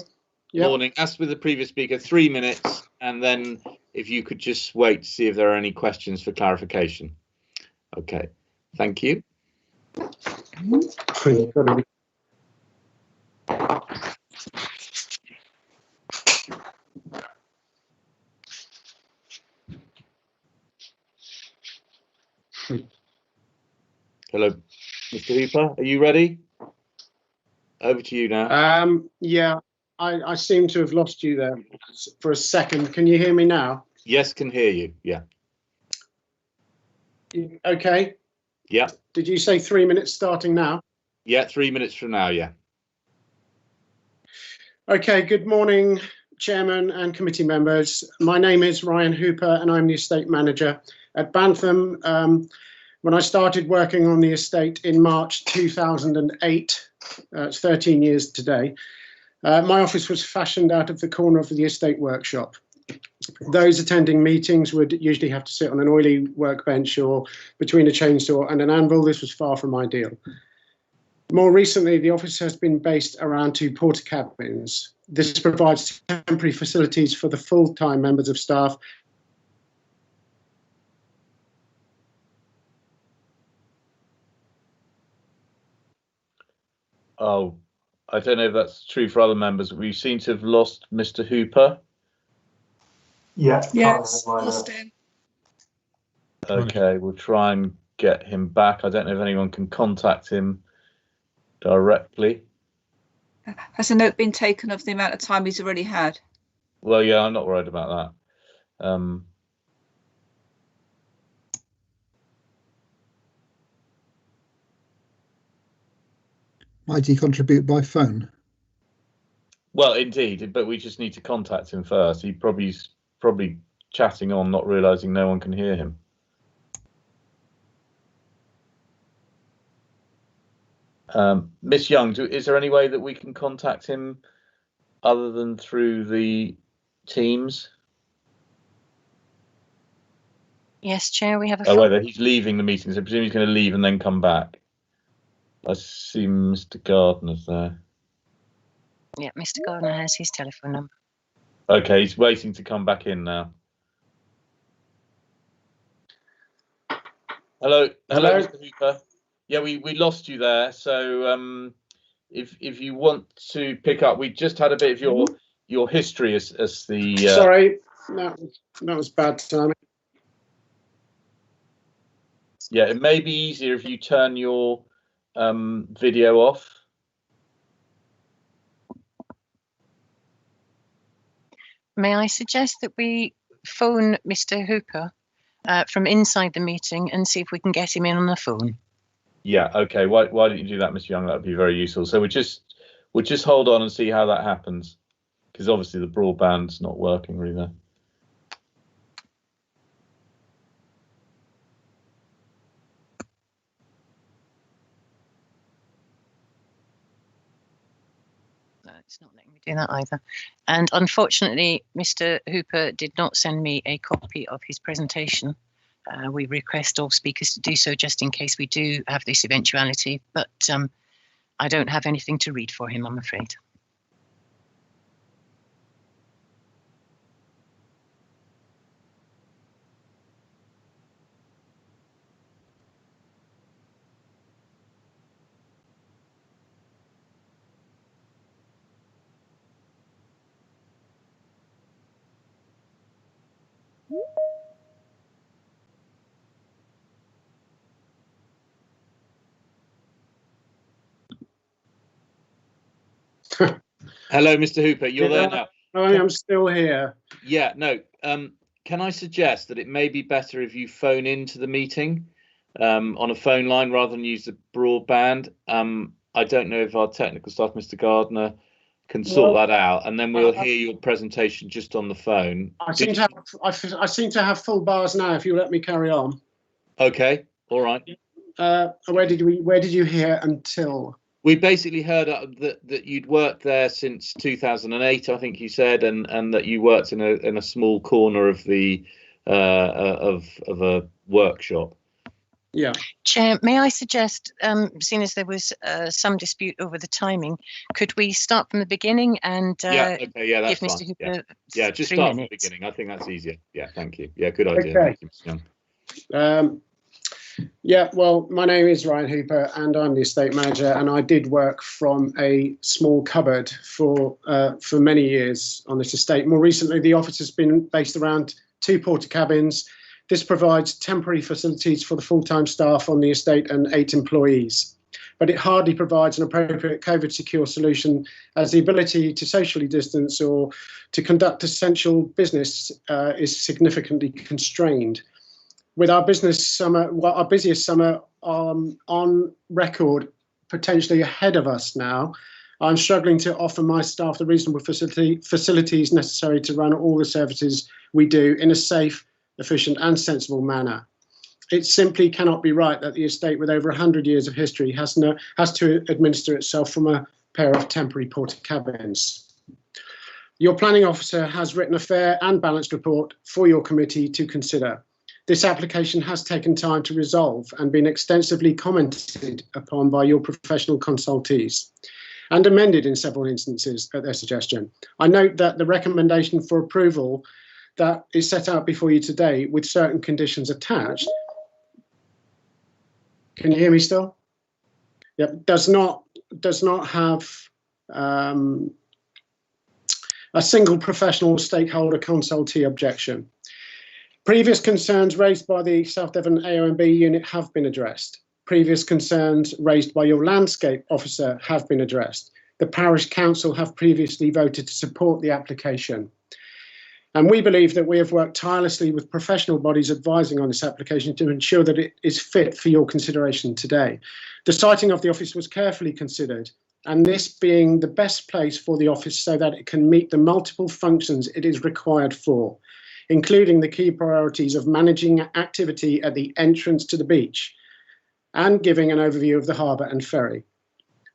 Morning. As with the previous speaker, 3 minutes, and then if you could just wait to see if there are any questions for clarification. Okay, thank you. Hello, Mr. Hooper, are you ready? Over to you now. Yeah, I seem to have lost you there for a second. Can you hear me now? Yes, can hear you. Yeah. Okay. Yeah. Did you say 3 minutes starting now? Yeah, 3 minutes from now. Yeah. Okay. Good morning, Chairman and committee members. My name is Ryan Hooper, and I'm the estate manager at Bantham. When I started working on the estate in March 2008, it's 13 years today, my office was fashioned out of the corner of the estate workshop. Those attending meetings would usually have to sit on an oily workbench or between a chainsaw and an anvil. This was far from ideal. More recently, the office has been based around 2 porta cabins. This provides temporary facilities for the full-time members of staff . Oh, I don't know if that's true for other members, but we seem to have lost Mr. Hooper. Yeah. Yes, lost him. Okay, we'll try and get him back. I don't know if anyone can contact him directly. Has a note been taken of the amount of time he's already had? Well, yeah, I'm not worried about that. Might he contribute by phone? Well, indeed, but we just need to contact him first. He's probably chatting on, not realising no one can hear him. Miss Young, is there any way that we can contact him other than through the Teams? Yes, Chair, we have a Oh, phone. wait, he's leaving the meeting, so I presume he's going to leave and then come back. I see Mr. Gardner's there. Yeah, Mr. Gardner has his telephone number. Okay, he's waiting to come back in now. Hello, Mr. Hooper. Yeah, we lost you there. So if you want to pick up, we just had a bit of your history as the. Sorry, that was bad timing. Yeah, it may be easier if you turn your video off. May I suggest that we phone Mr. Hooper from inside the meeting and see if we can get him in on the phone? Yeah, okay. Why don't you do that, Mr. Young? That would be very useful. So we'll just hold on and see how that happens, because obviously the broadband's not working really there. No, it's not letting me do that either. And unfortunately, Mr. Hooper did not send me a copy of his presentation. We request all speakers to do so just in case we do have this eventuality, but I don't have anything to read for him, I'm afraid. Hello, Mr. Hooper. You're there now. I am still here. Yeah, no. Can I suggest that it may be better if you phone into the meeting on a phone line rather than use the broadband? I don't know if our technical staff, Mr. Gardner, can sort that out, and then we'll hear your presentation just on the phone. I seem to have full bars now. If you let me carry on. Okay. All right. Where did you hear until? We basically heard that you'd worked there since 2008, I think you said, and that you worked in a small corner of the of a workshop. Yeah. Chair, may I suggest, seeing as there was some dispute over the timing, could we start from the beginning and okay, yeah, that's give Mr. fine. Hooper Yeah, just 3 start minutes? from the beginning. I think that's easier. Yeah, thank you. Yeah, good idea. Okay. Thank you, Mr. Young. Yeah, well, my name is Ryan Hooper and I'm the estate manager, and I did work from a small cupboard for many years on this estate. More recently, the office has been based around 2 porta cabins. This provides temporary facilities for the full-time staff on the estate and 8 employees. But it hardly provides an appropriate COVID-secure solution, as the ability to socially distance or to conduct essential business is significantly constrained. With our busiest summer on record, potentially ahead of us now, I'm struggling to offer my staff the reasonable facilities necessary to run all the services we do in a safe, efficient and sensible manner. It simply cannot be right that the estate with over 100 years of history has to administer itself from a pair of temporary porta cabins. Your planning officer has written a fair and balanced report for your committee to consider. This application has taken time to resolve and been extensively commented upon by your professional consultees and amended in several instances at their suggestion. I note that the recommendation for approval that is set out before you today, with certain conditions attached. Can you hear me still? Yep, does not have a single professional stakeholder consultee objection. Previous concerns raised by the South Devon AONB unit have been addressed. Previous concerns raised by your landscape officer have been addressed. The parish council have previously voted to support the application. And we believe that we have worked tirelessly with professional bodies advising on this application to ensure that it is fit for your consideration today. The siting of the office was carefully considered, and this being the best place for the office so that it can meet the multiple functions it is required for, including the key priorities of managing activity at the entrance to the beach and giving an overview of the harbour and ferry.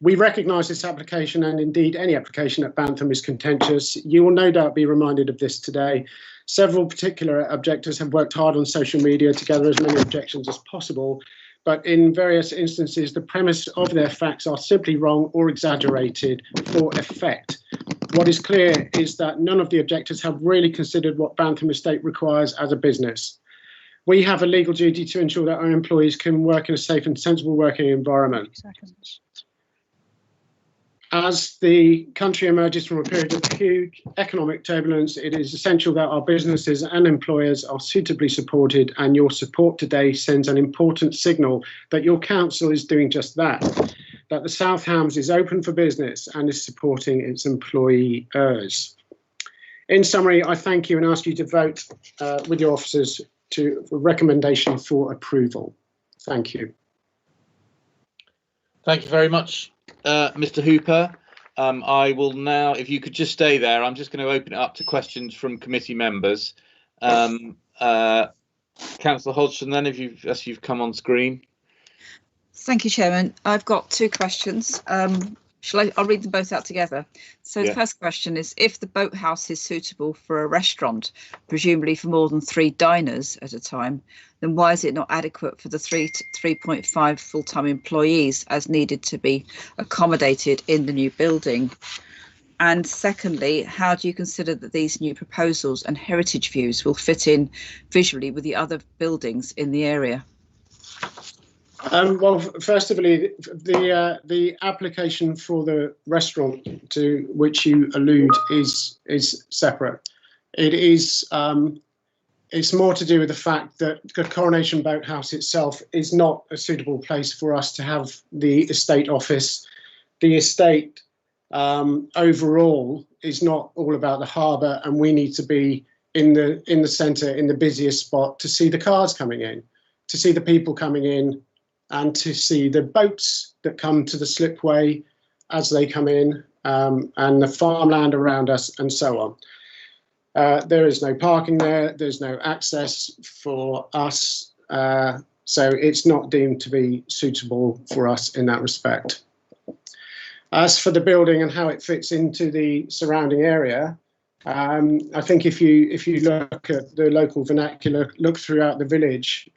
We recognise this application, and indeed any application at Bantham, is contentious. You will no doubt be reminded of this today. Several particular objectors have worked hard on social media to gather as many objections as possible, but in various instances the premise of their facts are simply wrong or exaggerated for effect. What is clear is that none of the objectors have really considered what Bantham Estate requires as a business. We have a legal duty to ensure that our employees can work in a safe and sensible working environment. As the country emerges from a period of huge economic turbulence, it is essential that our businesses and employers are suitably supported, and your support today sends an important signal that your council is doing just that the South Hams is open for business and is supporting its employers. In summary, I thank you and ask you to vote with your officers to a recommendation for approval. Thank you. Thank you very much, Mr. Hooper. I will now, if you could just stay there, I'm just going to open it up to questions from committee members. Councillor Hodgson, then, as you've come on screen. Thank you, Chairman. I've got two questions. I'll read them both out together. So The first question is, if the boathouse is suitable for a restaurant, presumably for more than 3 diners at a time, then why is it not adequate for the 3.5 full-time employees as needed to be accommodated in the new building? And secondly, how do you consider that these new proposals and heritage views will fit in visually with the other buildings in the area? Well, first of all, the application for the restaurant to which you allude is separate. It is it's more to do with the fact that the Coronation Boathouse itself is not a suitable place for us to have the estate office. The estate overall is not all about the harbour, and we need to be in the centre, in the busiest spot, to see the cars coming in, to see the people coming in, and to see the boats that come to the slipway as they come in, and the farmland around us, and so on. There is no parking there, there's no access for us, so it's not deemed to be suitable for us in that respect. As for the building and how it fits into the surrounding area, I think if you look at the local vernacular, look throughout the village,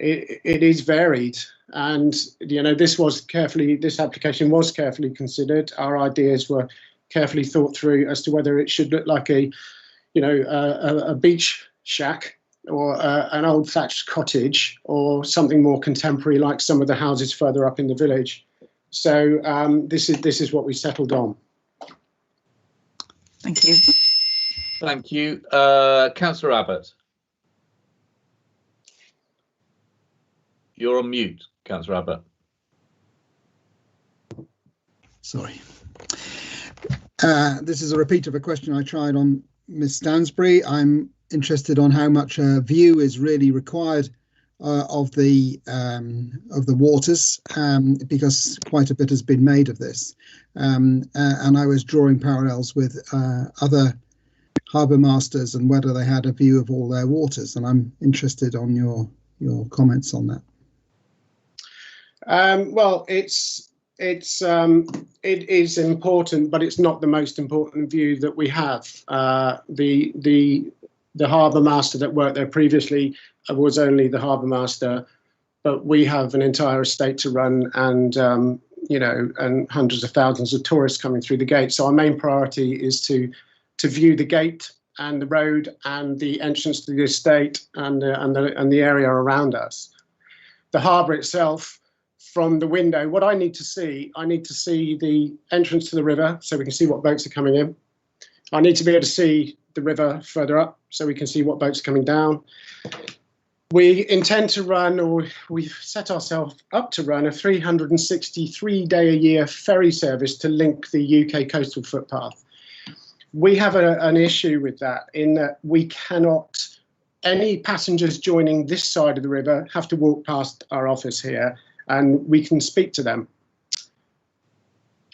it is varied, and this application was carefully considered. Our ideas were carefully thought through as to whether it should look like a beach shack or an old thatched cottage, or something more contemporary like some of the houses further up in the village. So this is what we settled on. Thank you. Thank you, Councillor Abbott. You're on mute, Councillor Abbott. Sorry. This is a repeat of a question I tried on Ms. Stansbury. I'm interested on how much a view is really required of the waters, because quite a bit has been made of this. And I was drawing parallels with other harbour masters and whether they had a view of all their waters. And I'm interested on your comments on that. Well, it is important, but it's not the most important view that we have. The harbour master that worked there previously was only the harbour master, but we have an entire estate to run, and and hundreds of thousands of tourists coming through the gate. So our main priority is to view the gate and the road and the entrance to the estate and the area around us. The harbour itself, from the window, what I need to see the entrance to the river so we can see what boats are coming in. I need to be able to see the river further up so we can see what boats are coming down. We intend to run, or we've set ourselves up to run, a 363-day-a-year ferry service to link the UK coastal footpath. We have an issue with that, in that we cannot, any passengers joining this side of the river have to walk past our office here, and we can speak to them.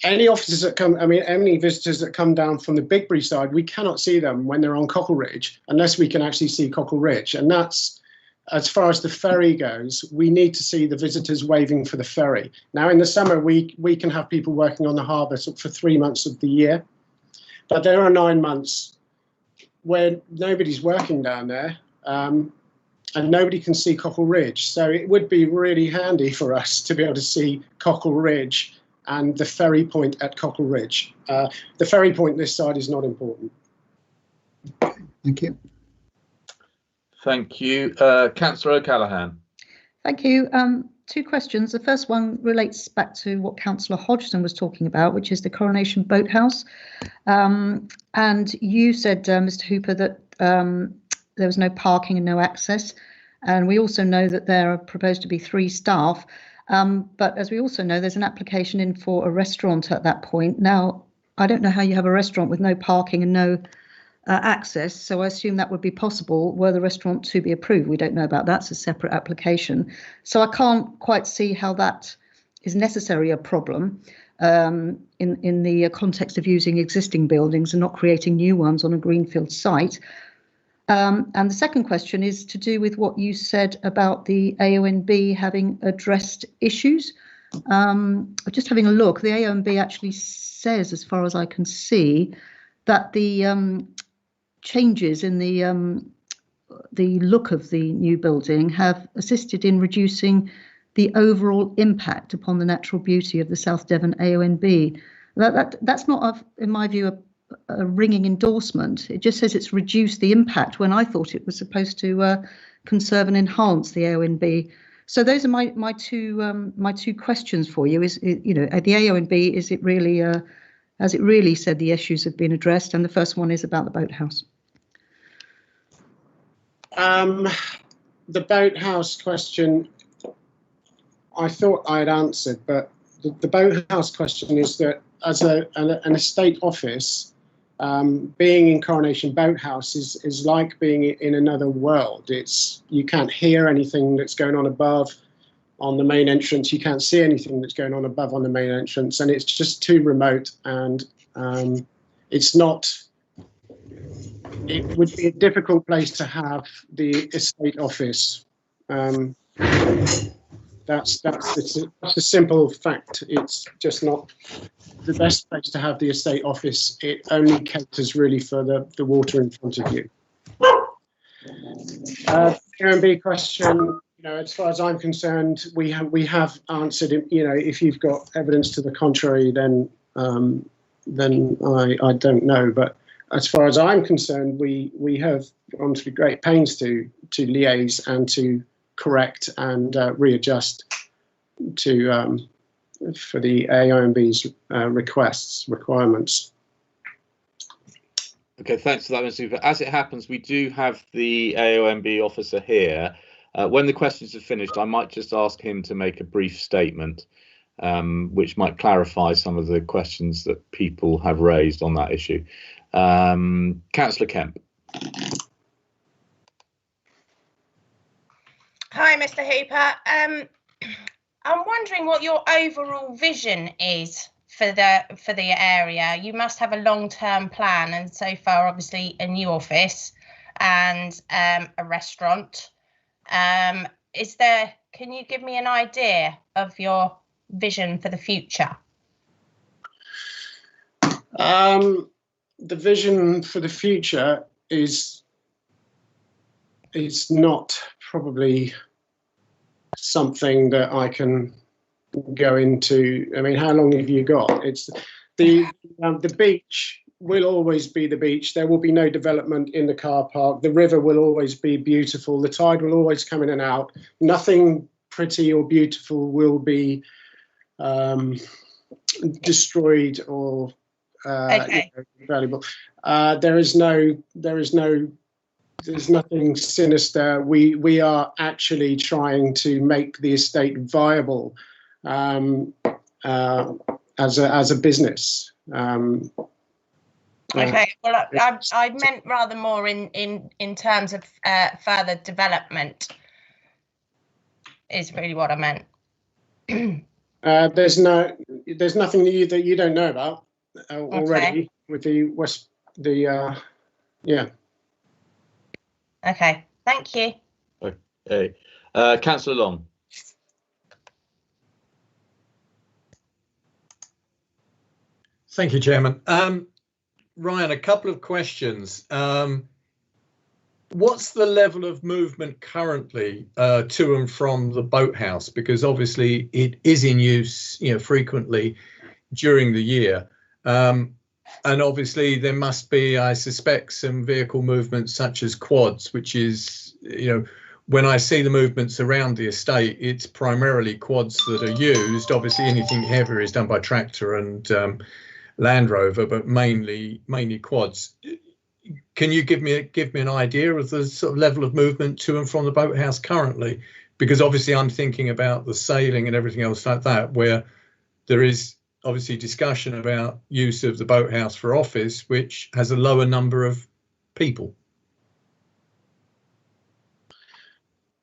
Any officers that come, any visitors that come down from the Bigbury side, we cannot see them when they're on Cockle Ridge unless we can actually see Cockle Ridge, and that's as far as the ferry goes, we need to see the visitors waving for the ferry. Now, in the summer, we can have people working on the harbour for 3 months of the year, but there are 9 months where nobody's working down there, and nobody can see Cockle Ridge. So it would be really handy for us to be able to see Cockle Ridge and the ferry point at Cockle Ridge. The ferry point this side is not important. Thank you. Thank you. Councillor O'Callaghan. Thank you. 2 questions. The first one relates back to what Councillor Hodgson was talking about, which is the Coronation Boathouse. And you said, Mr. Hooper, that there was no parking and no access. And we also know that there are proposed to be 3 staff. But as we also know, there's an application in for a restaurant at that point. Now, I don't know how you have a restaurant with no parking and no access, so I assume that would be possible were the restaurant to be approved. We don't know about that. It's a separate application. So I can't quite see how that is necessarily a problem in the context of using existing buildings and not creating new ones on a greenfield site. And the second question is to do with what you said about the AONB having addressed issues. Just having a look, the AONB actually says, as far as I can see, that the changes in the look of the new building have assisted in reducing the overall impact upon the natural beauty of the South Devon AONB. That's not, in my view, a ringing endorsement. It just says it's reduced the impact when I thought it was supposed to conserve and enhance the AONB. So those are my two questions for you. Is the AONB, is it really has it really said the issues have been addressed? And the first one is about the boathouse. The boathouse question, I thought I had answered, but the boathouse question is that as an estate office, being in Coronation Boathouse is like being in another world. You can't hear anything that's going on above on the main entrance. You can't see anything that's going on above on the main entrance, and it's just too remote, and it's not. It would be a difficult place to have the estate office. That's a simple fact. It's just not the best place to have the estate office. It only caters really for the water in front of you. AONB question. As far as I'm concerned, we have answered it. If you've got evidence to the contrary, then I don't know. But as far as I'm concerned, we have gone through great pains to liaise and to correct and readjust for the AONB's requirements. Okay, thanks for that, Mr. Hooper. As it happens, we do have the AONB officer here. When the questions are finished, I might just ask him to make a brief statement, which might clarify some of the questions that people have raised on that issue. Councillor Kemp. Hi, Mr. Hooper. I'm wondering what your overall vision is for the area. You must have a long-term plan, and so far, obviously, a new office and a restaurant. Can you give me an idea of your vision for the future? The vision for the future is not probably something that I can go into. I mean, how long have you got? It's the beach will always be the beach. There will be no development in the car park. The river will always be beautiful. The tide will always come in and out. Nothing pretty or beautiful will be destroyed or valuable. There's nothing sinister. We are actually trying to make the estate viable as a business. Okay, well, I meant rather more in terms of further development is really what I meant. There's nothing that you don't know about already with yeah. Okay, thank you. Okay. Councillor Long. Thank you, Chairman. Ryan, a couple of questions. What's the level of movement currently to and from the boathouse? Because obviously it is in use, frequently during the year. And obviously there must be, I suspect, some vehicle movements such as quads, which is, when I see the movements around the estate, it's primarily quads that are used. Obviously anything heavier is done by tractor and Land Rover, but mainly quads. Can you give me an idea of the sort of level of movement to and from the boathouse currently? Because obviously I'm thinking about the sailing and everything else like that, where there is obviously discussion about use of the boathouse for office, which has a lower number of people.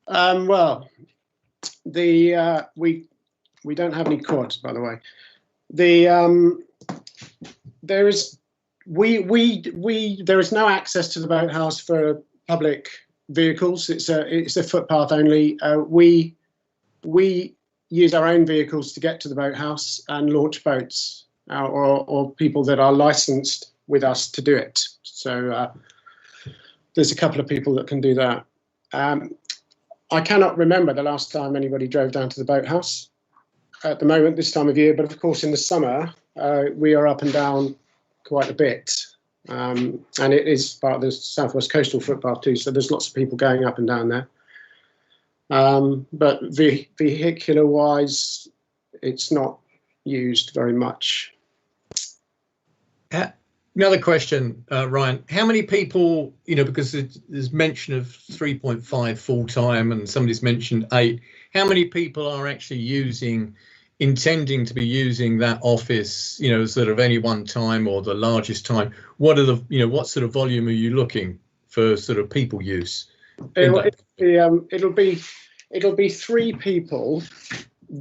Well, we don't have any quads, by the way. There is no access to the boathouse for public vehicles. It's a footpath only. We use our own vehicles to get to the boathouse and launch boats, or people that are licensed with us to do it. So there's a couple of people that can do that. I cannot remember the last time anybody drove down to the boathouse at the moment this time of year, but of course in the summer we are up and down quite a bit, and it is part of the South West Coastal Footpath too, so there's lots of people going up and down there. But vehicular wise, it's not used very much. Another question, Ryan, how many people, because there's mention of 3.5 full-time and somebody's mentioned 8, how many people are actually intending to be using that office, sort of any one time or the largest time? What are the, what sort of volume are you looking for sort of people use? It'll be 3 people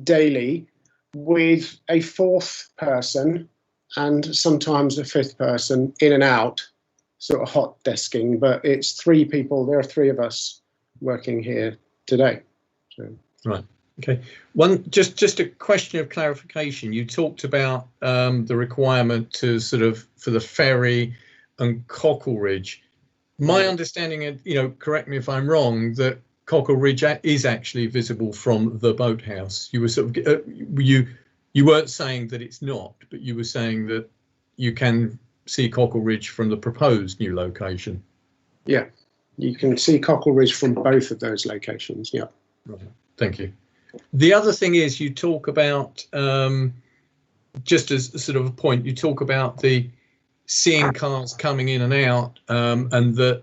daily with a 4th person and sometimes a 5th person in and out, sort of hot desking, but it's 3 people. There are 3 of us working here today. So. Right. Okay. Just a question of clarification. You talked about the requirement to sort of for the ferry and Cockleridge. My understanding, correct me if I'm wrong, that Cockleridge is actually visible from the boathouse. You were sort of you weren't saying that it's not, but you were saying that you can see Cockleridge from the proposed new location. Yeah, you can see Cockleridge from both of those locations. Yeah. Right. Thank you. The other thing is you talk about, just as sort of a point, you talk about the seeing cars coming in and out, and that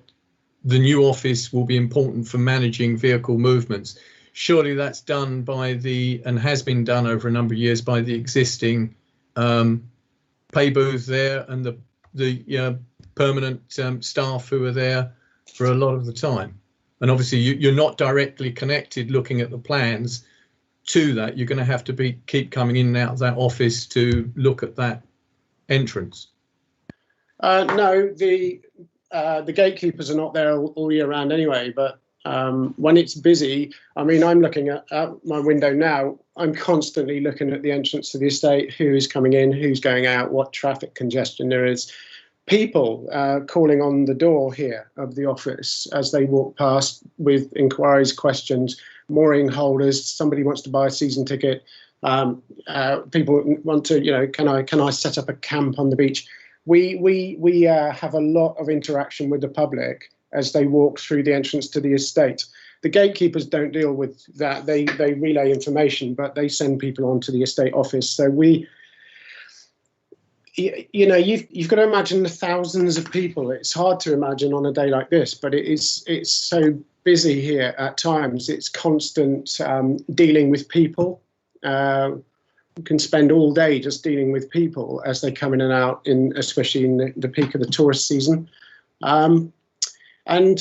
the new office will be important for managing vehicle movements. Surely that's done by and has been done over a number of years by the existing pay booth there and the permanent staff who are there for a lot of the time. And obviously you're not directly connected looking at the plans to that. You're going to have to keep coming in and out of that office to look at that entrance. No, the gatekeepers are not there all year round anyway, but when it's busy, I mean, I'm looking at my window now. I'm constantly looking at the entrance to the estate, who is coming in, who's going out, what traffic congestion there is. People calling on the door here of the office as they walk past with inquiries, questions, mooring holders. Somebody wants to buy a season ticket. People want to, can I set up a camp on the beach? We have a lot of interaction with the public as they walk through the entrance to the estate. The gatekeepers don't deal with that. They relay information, but they send people on to the estate office. So you've got to imagine the thousands of people. It's hard to imagine on a day like this, but it's so busy here at times. It's constant dealing with people. You can spend all day just dealing with people as they come in and out, especially in the peak of the tourist season. And I'm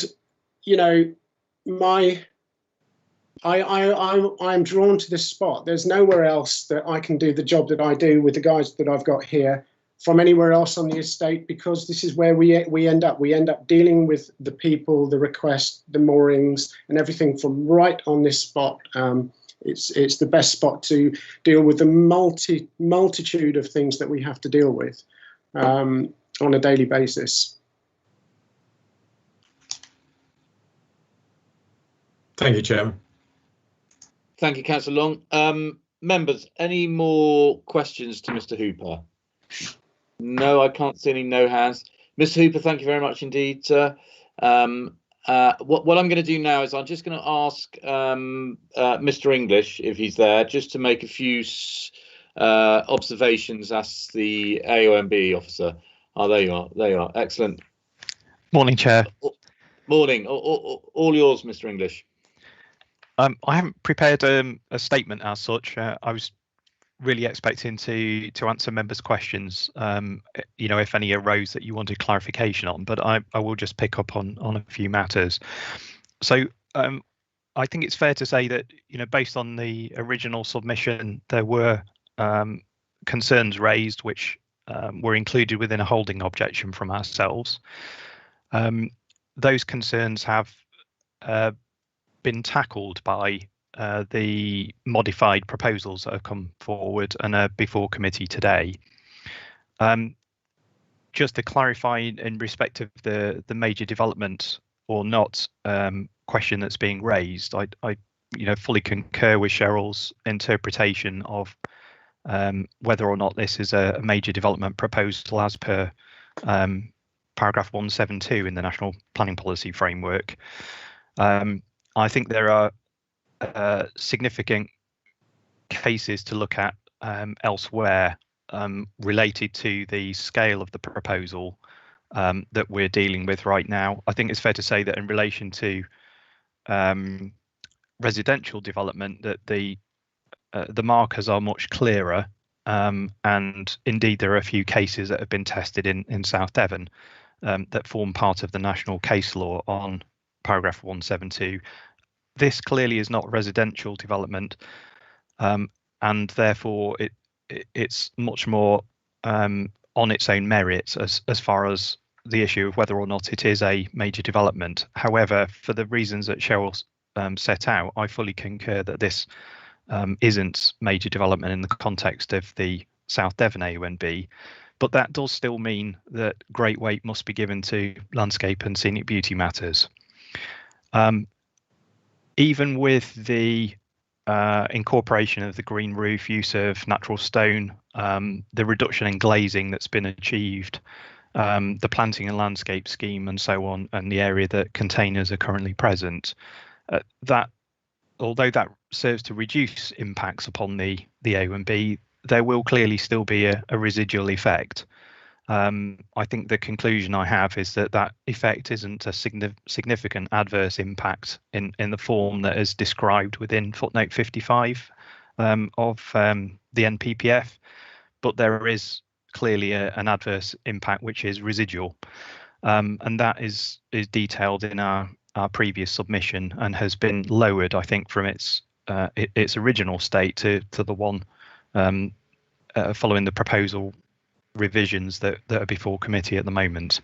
drawn to this spot. There's nowhere else that I can do the job that I do with the guys that I've got here from anywhere else on the estate, because this is where we end up. We end up dealing with the people, the request, the moorings, and everything from right on this spot. It's the best spot to deal with the multitude of things that we have to deal with on a daily basis. Thank you, Chairman. Thank you, Councillor Long. Members, any more questions to Mr. Hooper? No, I can't see any no hands. Mr. Hooper, thank you very much indeed, sir. What I'm going to do now is I'm just going to ask Mr. English, if he's there, just to make a few observations as the AONB officer. Oh, there you are. There you are. Excellent. Morning, Chair. Morning. All yours, Mr. English. I haven't prepared a statement as such. I was really expecting to answer members' questions, you know, if any arose that you wanted clarification on, but I will just pick up on a few matters. So I think it's fair to say that, you know, based on the original submission, there were concerns raised which were included within a holding objection from ourselves. Those concerns have been tackled by the modified proposals that have come forward and are before committee today. Just to clarify in respect of the major development or not question that's being raised, I you know, fully concur with Cheryl's interpretation of whether or not this is a major development proposal as per paragraph 172 in the National Planning Policy Framework. I think there are significant cases to look at elsewhere related to the scale of the proposal that we're dealing with right now. I think it's fair to say that in relation to residential development, that the markers are much clearer, and indeed there are a few cases that have been tested in South Devon that form part of the national case law on paragraph 172. This clearly is not residential development, and therefore it's much more on its own merits as far as the issue of whether or not it is a major development. However, for the reasons that Cheryl set out, I fully concur that this isn't major development in the context of the South Devon AONB, but that does still mean that great weight must be given to landscape and scenic beauty matters. Even with the incorporation of the green roof, use of natural stone, the reduction in glazing that's been achieved, the planting and landscape scheme and so on, and the area that containers are currently present, that although that serves to reduce impacts upon the AONB, there will clearly still be a residual effect. I think the conclusion I have is that effect isn't a significant adverse impact in the form that is described within footnote 55 of the NPPF, but there is clearly an adverse impact which is residual, and that is detailed in our previous submission and has been lowered, I think, from its original state to the one following the proposal revisions that are before committee at the moment.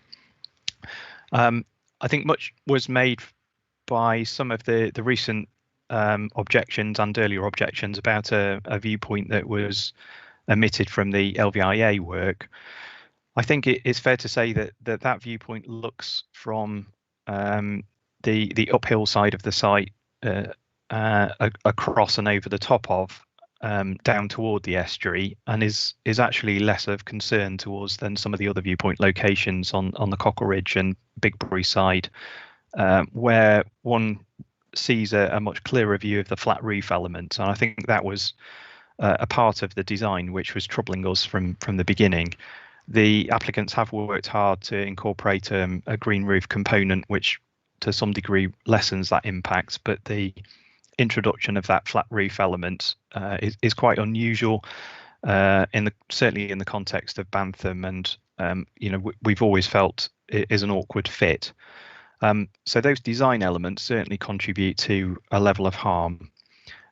I think much was made by some of the recent objections and earlier objections about a viewpoint that was omitted from the LVIA work. I think it is fair to say that viewpoint looks from the uphill side of the site across and over the top of down toward the estuary, and is actually less of concern towards than some of the other viewpoint locations on the Cockleridge and Bigbury side, where one sees a much clearer view of the flat roof element. And I think that was a part of the design which was troubling us from the beginning. The applicants have worked hard to incorporate a green roof component which to some degree lessens that impact, but the introduction of that flat roof element is quite unusual certainly in the context of Bantham, and you know, we've always felt it is an awkward fit. So those design elements certainly contribute to a level of harm.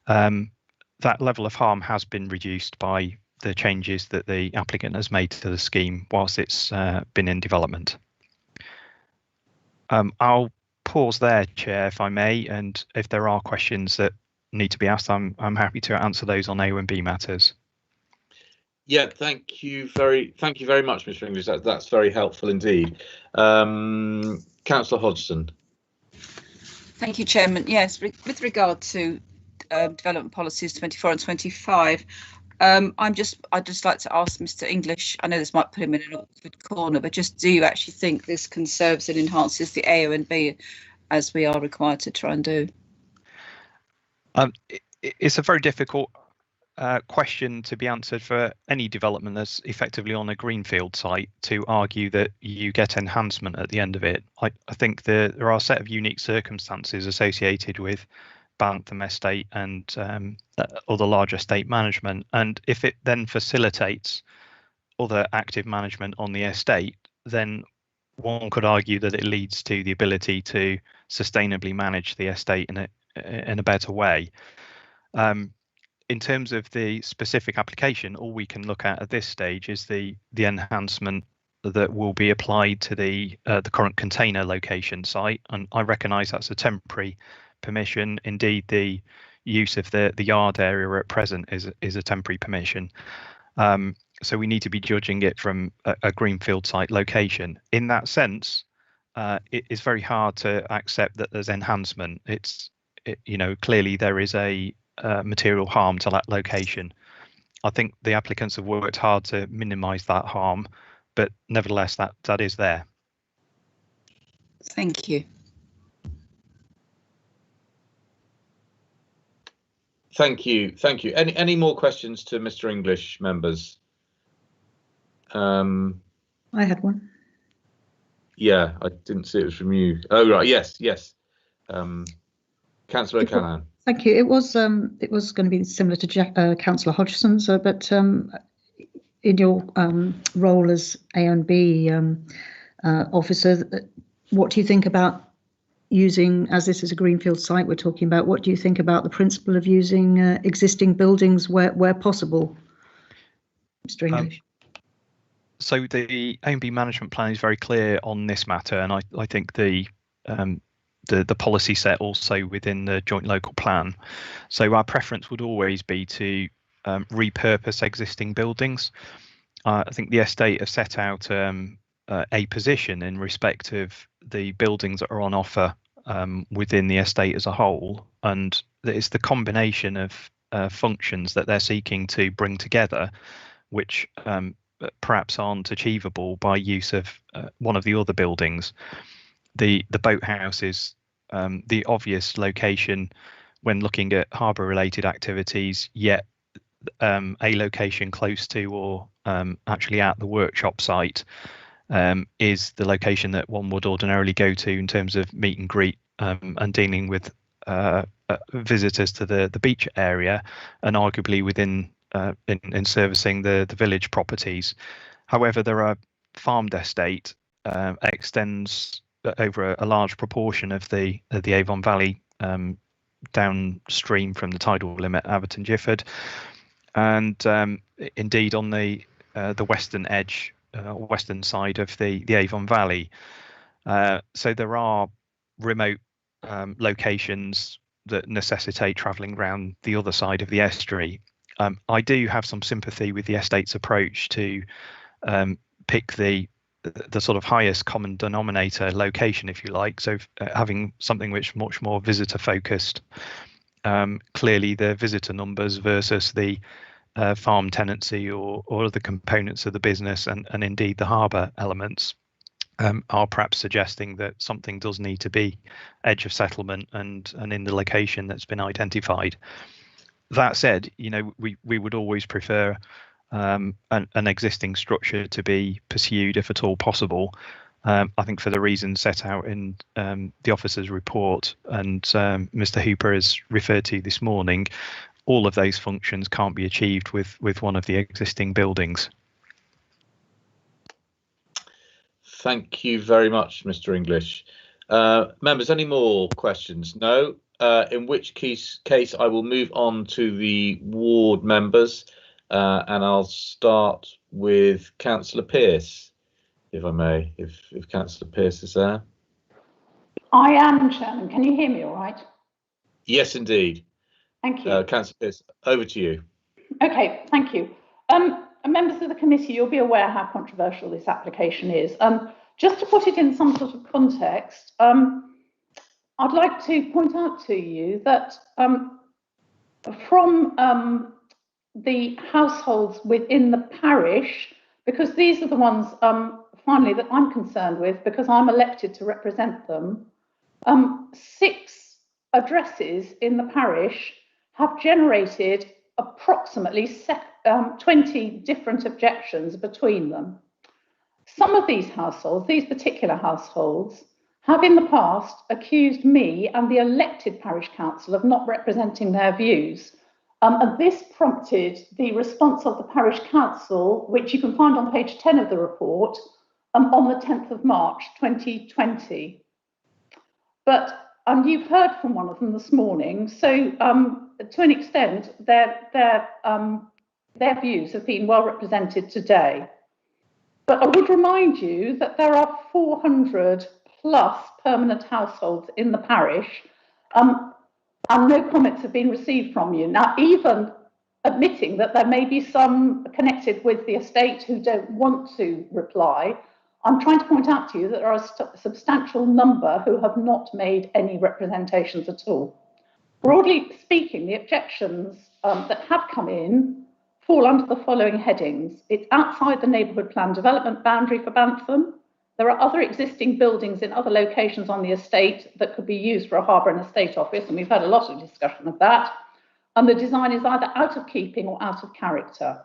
That level of harm has been reduced by the changes that the applicant has made to the scheme whilst it's been in development. I'll pause there, Chair, if I may, and if there are questions that need to be asked, I'm happy to answer those on AONB matters. Yeah, thank you very much, Mr. English. That's very helpful indeed. Councillor Hodgson. Thank you, Chairman. Yes, with regard to development policies 24 and 25, I'd just like to ask Mr. English, I know this might put him in an awkward corner, but just do you actually think this conserves and enhances the AONB as we are required to try and do? It's a very difficult question to be answered for any development that's effectively on a greenfield site to argue that you get enhancement at the end of it. I think there are a set of unique circumstances associated with Bantham Estate and other large estate management, and if it then facilitates other active management on the estate, then one could argue that it leads to the ability to sustainably manage the estate in a better way. In terms of the specific application, all we can look at this stage is the enhancement that will be applied to the current container location site, and I recognise that's a temporary permission. Indeed, the use of the yard area at present is a temporary permission. So we need to be judging it from a greenfield site location. In that sense, it is very hard to accept that there's enhancement. Clearly there is a material harm to that location. I think the applicants have worked hard to minimise that harm, but nevertheless that is there. Thank you. Thank you. Any more questions to Mr. English, members? I had one. Yeah, I didn't see it was from you. Oh right, yes. Councillor O'Callaghan. Thank you. It was going to be similar to Councillor Hodgson's, but in your role as AONB officer, what do you think about using, as this is a greenfield site we're talking about, what do you think about the principle of using existing buildings where possible, Mr. English? So the AONB management plan is very clear on this matter, and I think the policy set also within the joint local plan. So our preference would always be to repurpose existing buildings. I think the estate have set out a position in respect of the buildings that are on offer within the estate as a whole, and it's the combination of functions that they're seeking to bring together, which perhaps aren't achievable by use of one of the other buildings. The boathouse is the obvious location when looking at harbour related activities, yet a location close to or actually at the workshop site is the location that one would ordinarily go to in terms of meet and greet and dealing with visitors to the beach area, and arguably within in servicing the village properties. However, there are farmed estate extends over a large proportion of the Avon Valley downstream from the tidal limit Atherton Gifford, and indeed on the western edge, western side of the Avon Valley. So there are remote locations that necessitate travelling around the other side of the estuary. I do have some sympathy with the estate's approach to pick the sort of highest common denominator location, if you like. So having something which is much more visitor focused. Clearly the visitor numbers versus the farm tenancy or other components of the business and indeed the harbour elements are perhaps suggesting that something does need to be edge of settlement and in the location that's been identified. That said, we would always prefer an existing structure to be pursued if at all possible. I think for the reasons set out in the officer's report and Mr. Hooper has referred to this morning, all of those functions can't be achieved with one of the existing buildings. Thank you very much, Mr. English. Members, any more questions? No? In which case I will move on to the ward members. and I'll start with Councillor Pearce, if I may, if Councillor Pearce is there. I am, Chairman. Can you hear me all right? Yes, indeed. Thank you. Councillor Pearce, over to you. Okay, thank you. Members of the committee, you'll be aware how controversial this application is. Just to put it in some sort of context, I'd like to point out to you that from the households within the parish, because these are the ones finally that I'm concerned with because I'm elected to represent them, 6 addresses in the parish have generated approximately 20 different objections between them. Some of these households, these particular households, have in the past accused me and the elected parish council of not representing their views. And this prompted the response of the parish council, which you can find on page 10 of the report, on the 10th of March 2020. But you've heard from one of them this morning, so to an extent, their views have been well represented today. But I would remind you that there are 400 plus permanent households in the parish, and no comments have been received from you. Now, even admitting that there may be some connected with the estate who don't want to reply, I'm trying to point out to you that there are a substantial number who have not made any representations at all. Broadly speaking, the objections that have come in fall under the following headings. It's outside the neighbourhood plan development boundary for Bantham. There are other existing buildings in other locations on the estate that could be used for a harbour and estate office, and we've had a lot of discussion of that. And the design is either out of keeping or out of character.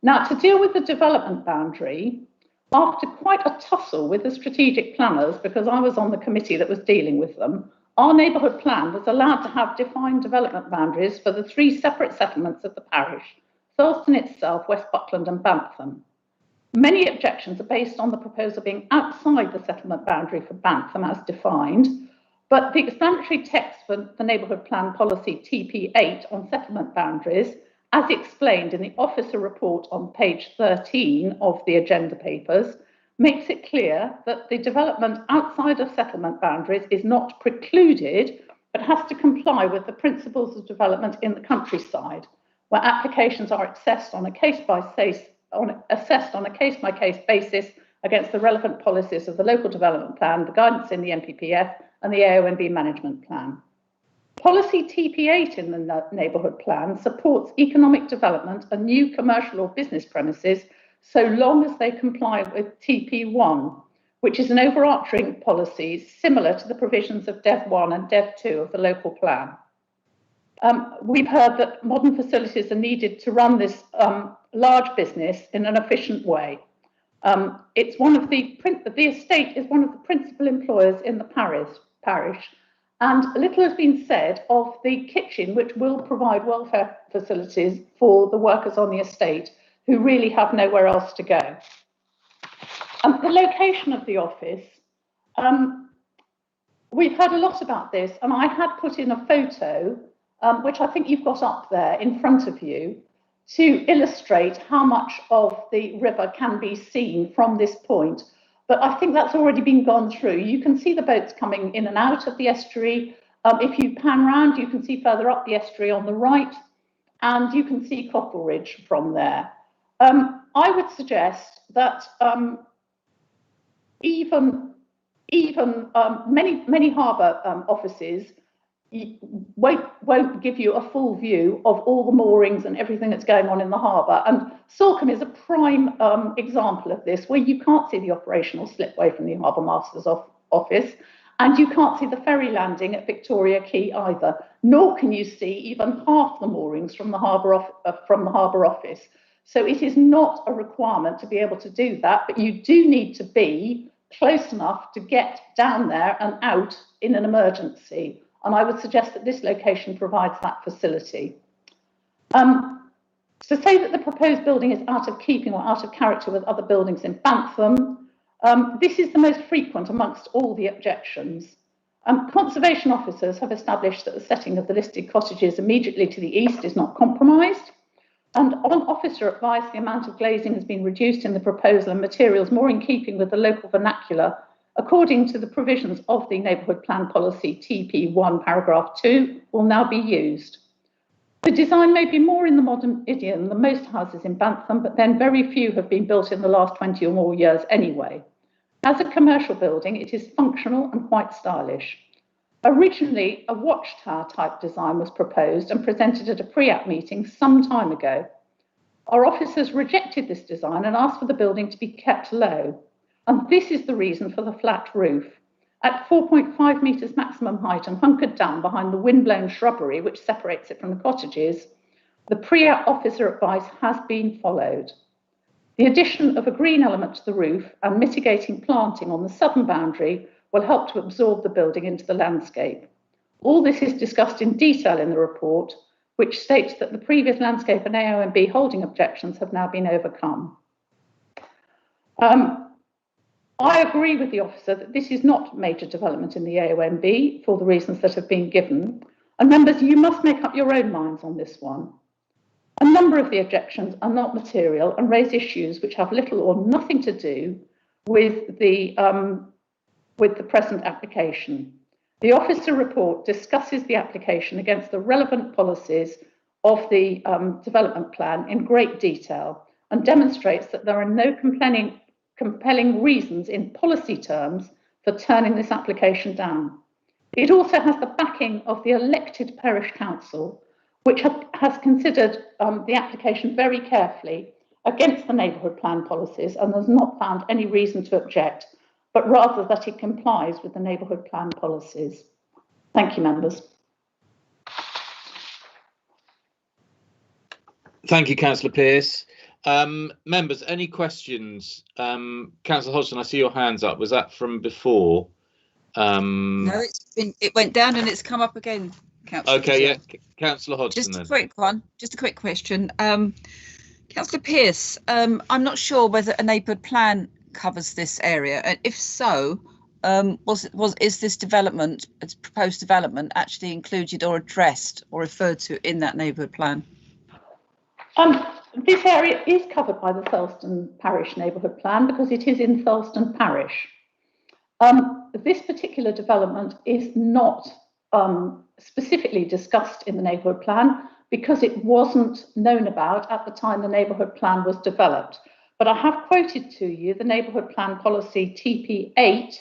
Now, to deal with the development boundary, after quite a tussle with the strategic planners, because I was on the committee that was dealing with them, our neighbourhood plan was allowed to have defined development boundaries for the 3 separate settlements of the parish, Thurleston itself, West Buckland and Bantham. Many objections are based on the proposal being outside the settlement boundary for Bantham as defined, but the explanatory text for the neighbourhood plan policy TP8 on settlement boundaries, as explained in the officer report on page 13 of the agenda papers, makes it clear that the development outside of settlement boundaries is not precluded, but has to comply with the principles of development in the countryside, where applications are assessed on a case-by-case basis against the relevant policies of the local development plan, the guidance in the NPPF and the AONB management plan. Policy TP8 in the neighbourhood plan supports economic development and new commercial or business premises so long as they comply with TP1, which is an overarching policy similar to the provisions of Dev 1 and Dev 2 of the local plan. We've heard that modern facilities are needed to run this large business in an efficient way. It's one of the estate is one of the principal employers in the parish, and little has been said of the kitchen, which will provide welfare facilities for the workers on the estate who really have nowhere else to go. The location of the office, we've heard a lot about this, and I had put in a photo, which I think you've got up there in front of you, to illustrate how much of the river can be seen from this point. But I think that's already been gone through. You can see the boats coming in and out of the estuary. If you pan round, you can see further up the estuary on the right, and you can see Cockle Ridge from there. I would suggest that even many harbour offices won't give you a full view of all the moorings and everything that's going on in the harbour. And Salcombe is a prime example of this, where you can't see the operational slipway from the Harbour Master's office, and you can't see the ferry landing at Victoria Quay either, nor can you see even half the moorings from the harbour office. So it is not a requirement to be able to do that, but you do need to be close enough to get down there and out in an emergency. And I would suggest that this location provides that facility. To say that the proposed building is out of keeping or out of character with other buildings in Bantham, this is the most frequent amongst all the objections. Conservation officers have established that the setting of the listed cottages immediately to the east is not compromised. And on officer advice, the amount of glazing has been reduced in the proposal and materials more in keeping with the local vernacular, according to the provisions of the Neighbourhood Plan Policy TP1 paragraph 2, will now be used. The design may be more in the modern idiom than most houses in Bantham, but then very few have been built in the last 20 or more years anyway. As a commercial building, it is functional and quite stylish. Originally, a watchtower type design was proposed and presented at a pre-app meeting some time ago. Our officers rejected this design and asked for the building to be kept low. And this is the reason for the flat roof. At 4.5 metres maximum height and hunkered down behind the windblown shrubbery which separates it from the cottages, the pre-app officer advice has been followed. The addition of a green element to the roof and mitigating planting on the southern boundary will help to absorb the building into the landscape. All this is discussed in detail in the report, which states that the previous landscape and AONB holding objections have now been overcome. I agree with the officer that this is not major development in the AONB for the reasons that have been given. And members, you must make up your own minds on this one. A number of the objections are not material and raise issues which have little or nothing to do with the present application. The officer report discusses the application against the relevant policies of the development plan in great detail and demonstrates that there are no compelling reasons in policy terms for turning this application down. It also has the backing of the elected parish council, which has considered the application very carefully against the neighbourhood plan policies and has not found any reason to object, but rather that it complies with the neighbourhood plan policies. Thank you, members. Thank you, Councillor Pearce. Members, any questions? Councillor Hodgson, I see your hands up. Was that from before? No, it went down and it's come up again, Councillor. Okay, yeah, Councillor Hodgson. Just a quick one, just a quick question. Councillor Pearce, I'm not sure whether a neighbourhood plan covers this area, and if so, is this development, its proposed development, actually included or addressed or referred to in that neighbourhood plan? This area is covered by the Thurleston Parish Neighbourhood Plan because it is in Thurleston Parish. This particular development is not specifically discussed in the neighbourhood plan because it wasn't known about at the time the neighbourhood plan was developed. But I have quoted to you the neighbourhood plan policy TP8,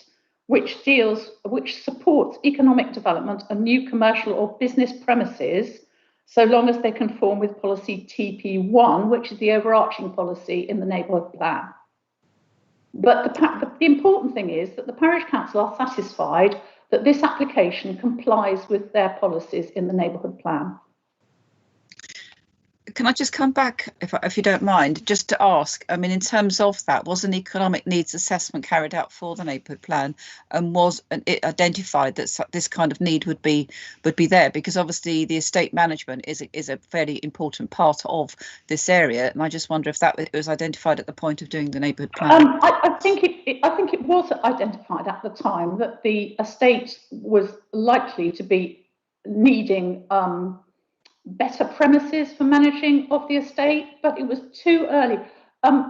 which supports economic development and new commercial or business premises, so long as they conform with policy TP1, which is the overarching policy in the neighbourhood plan. But the important thing is that the parish council are satisfied that this application complies with their policies in the neighbourhood plan. Can I just come back, if you don't mind, just to ask, I mean, in terms of that, was an economic needs assessment carried out for the neighbourhood plan, and was it identified that this kind of need would be there? Because obviously the estate management is a fairly important part of this area, and I just wonder if that was identified at the point of doing the neighbourhood plan. I think it was identified at the time that the estate was likely to be needing better premises for managing of the estate, but it was too early.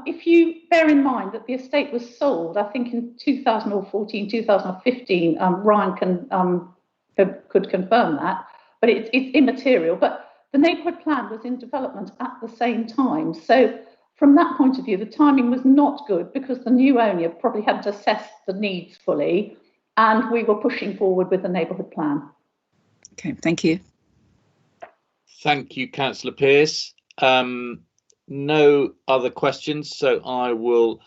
If you bear in mind that the estate was sold, I think in 2014, 2015, Ryan could confirm that, but it's immaterial. But the neighbourhood plan was in development at the same time. So from that point of view, the timing was not good because the new owner probably had to assess the needs fully, and we were pushing forward with the neighbourhood plan. Okay, thank you. Thank you, Councillor Pearce. No other questions, so I will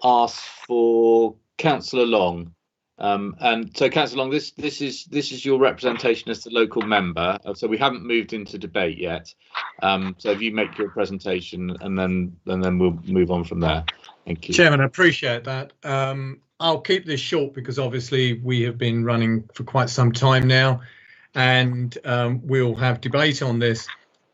ask for Councillor Long. And so, Councillor Long, this is your representation as the local member. So we haven't moved into debate yet. So if you make your presentation, and then we'll move on from there. Thank you, Chairman. I appreciate that. I'll keep this short because obviously we have been running for quite some time now, and we'll have debate on this.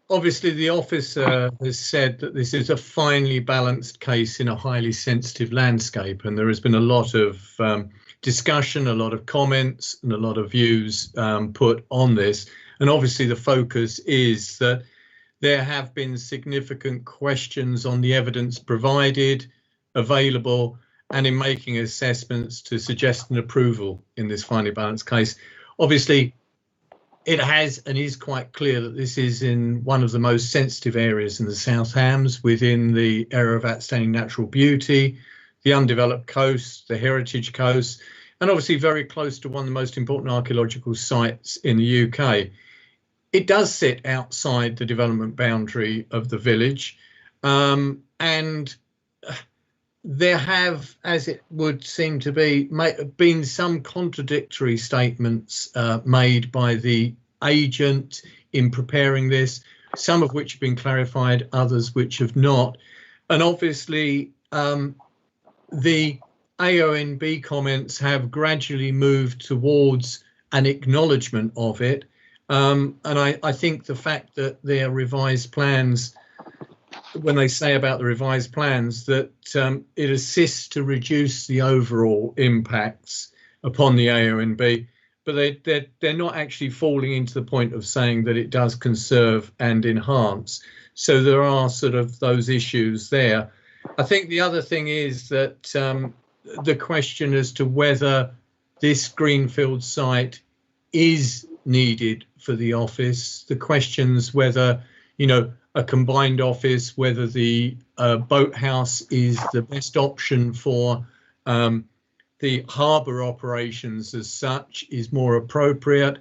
Obviously, the officer has said that this is a finely balanced case in a highly sensitive landscape, and there has been a lot of discussion, a lot of comments, and a lot of views put on this. And obviously, the focus is that there have been significant questions on the evidence provided, available, and in making assessments to suggest an approval in this finely balanced case. Obviously, it has and is quite clear that this is in one of the most sensitive areas in the South Hams, within the area of outstanding natural beauty, the undeveloped coast, the heritage coast, and obviously very close to one of the most important archaeological sites in the UK. It does sit outside the development boundary of the village, and there have, as it would seem to be, been some contradictory statements made by the agent in preparing this, some of which have been clarified, others which have not. And obviously, the AONB comments have gradually moved towards an acknowledgement of it. And I think the fact that their revised plans, when they say about the revised plans, that it assists to reduce the overall impacts upon the AONB, but they're not actually falling into the point of saying that it does conserve and enhance. So there are sort of those issues there. I think the other thing is that the question as to whether this greenfield site is needed for the office, the questions whether, you know, a combined office, whether the boathouse is the best option for the harbour operations as such is more appropriate.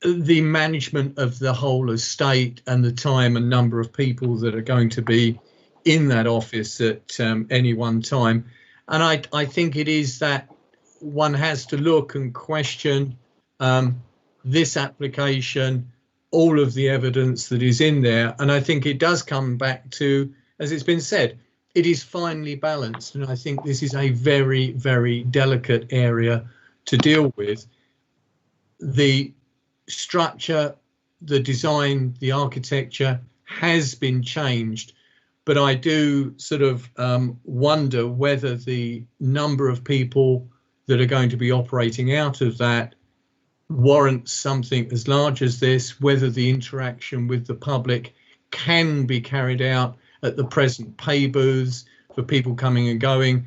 The management of the whole estate and the time and number of people that are going to be in that office at any one time. And I think it is that one has to look and question this application, all of the evidence that is in there. And I think it does come back to, as it's been said, it is finely balanced. And I think this is a very, very delicate area to deal with. The structure, the design, the architecture has been changed. But I do sort of wonder whether the number of people that are going to be operating out of that warrants something as large as this, whether the interaction with the public can be carried out at the present pay booths for people coming and going,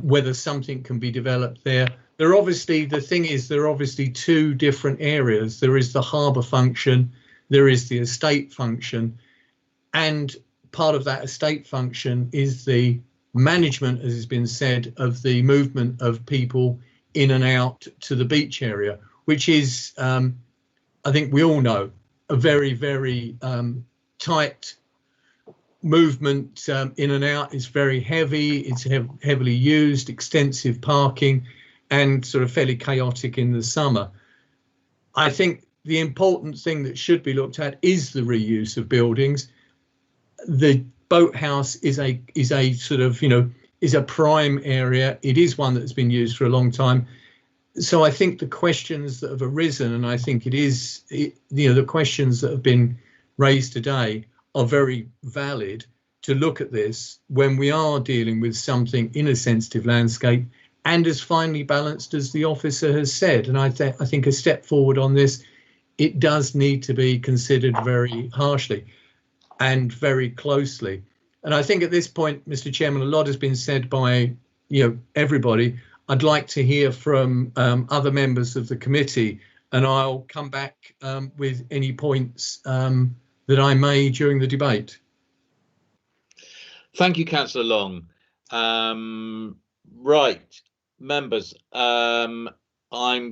whether something can be developed there. There are obviously, the thing is, there are obviously two different areas. There is the harbour function, there is the estate function, and part of that estate function is the management, as has been said, of the movement of people in and out to the beach area, which is, I think we all know, a very, very tight movement in and out. It's very heavy, it's heavily used, extensive parking, and sort of fairly chaotic in the summer. I think the important thing that should be looked at is the reuse of buildings. The boathouse is a sort of, you know, is a prime area. It is one that's been used for a long time. So I think the questions that have arisen, and I think the questions that have been raised today are very valid to look at this when we are dealing with something in a sensitive landscape and as finely balanced as the officer has said. And I think a step forward on this, it does need to be considered very harshly and very closely. And I think at this point, Mr. Chairman, a lot has been said by everybody. I'd like to hear from other members of the committee, and I'll come back with any points that I may during the debate. Thank you, Councillor Long. Right, members, I'm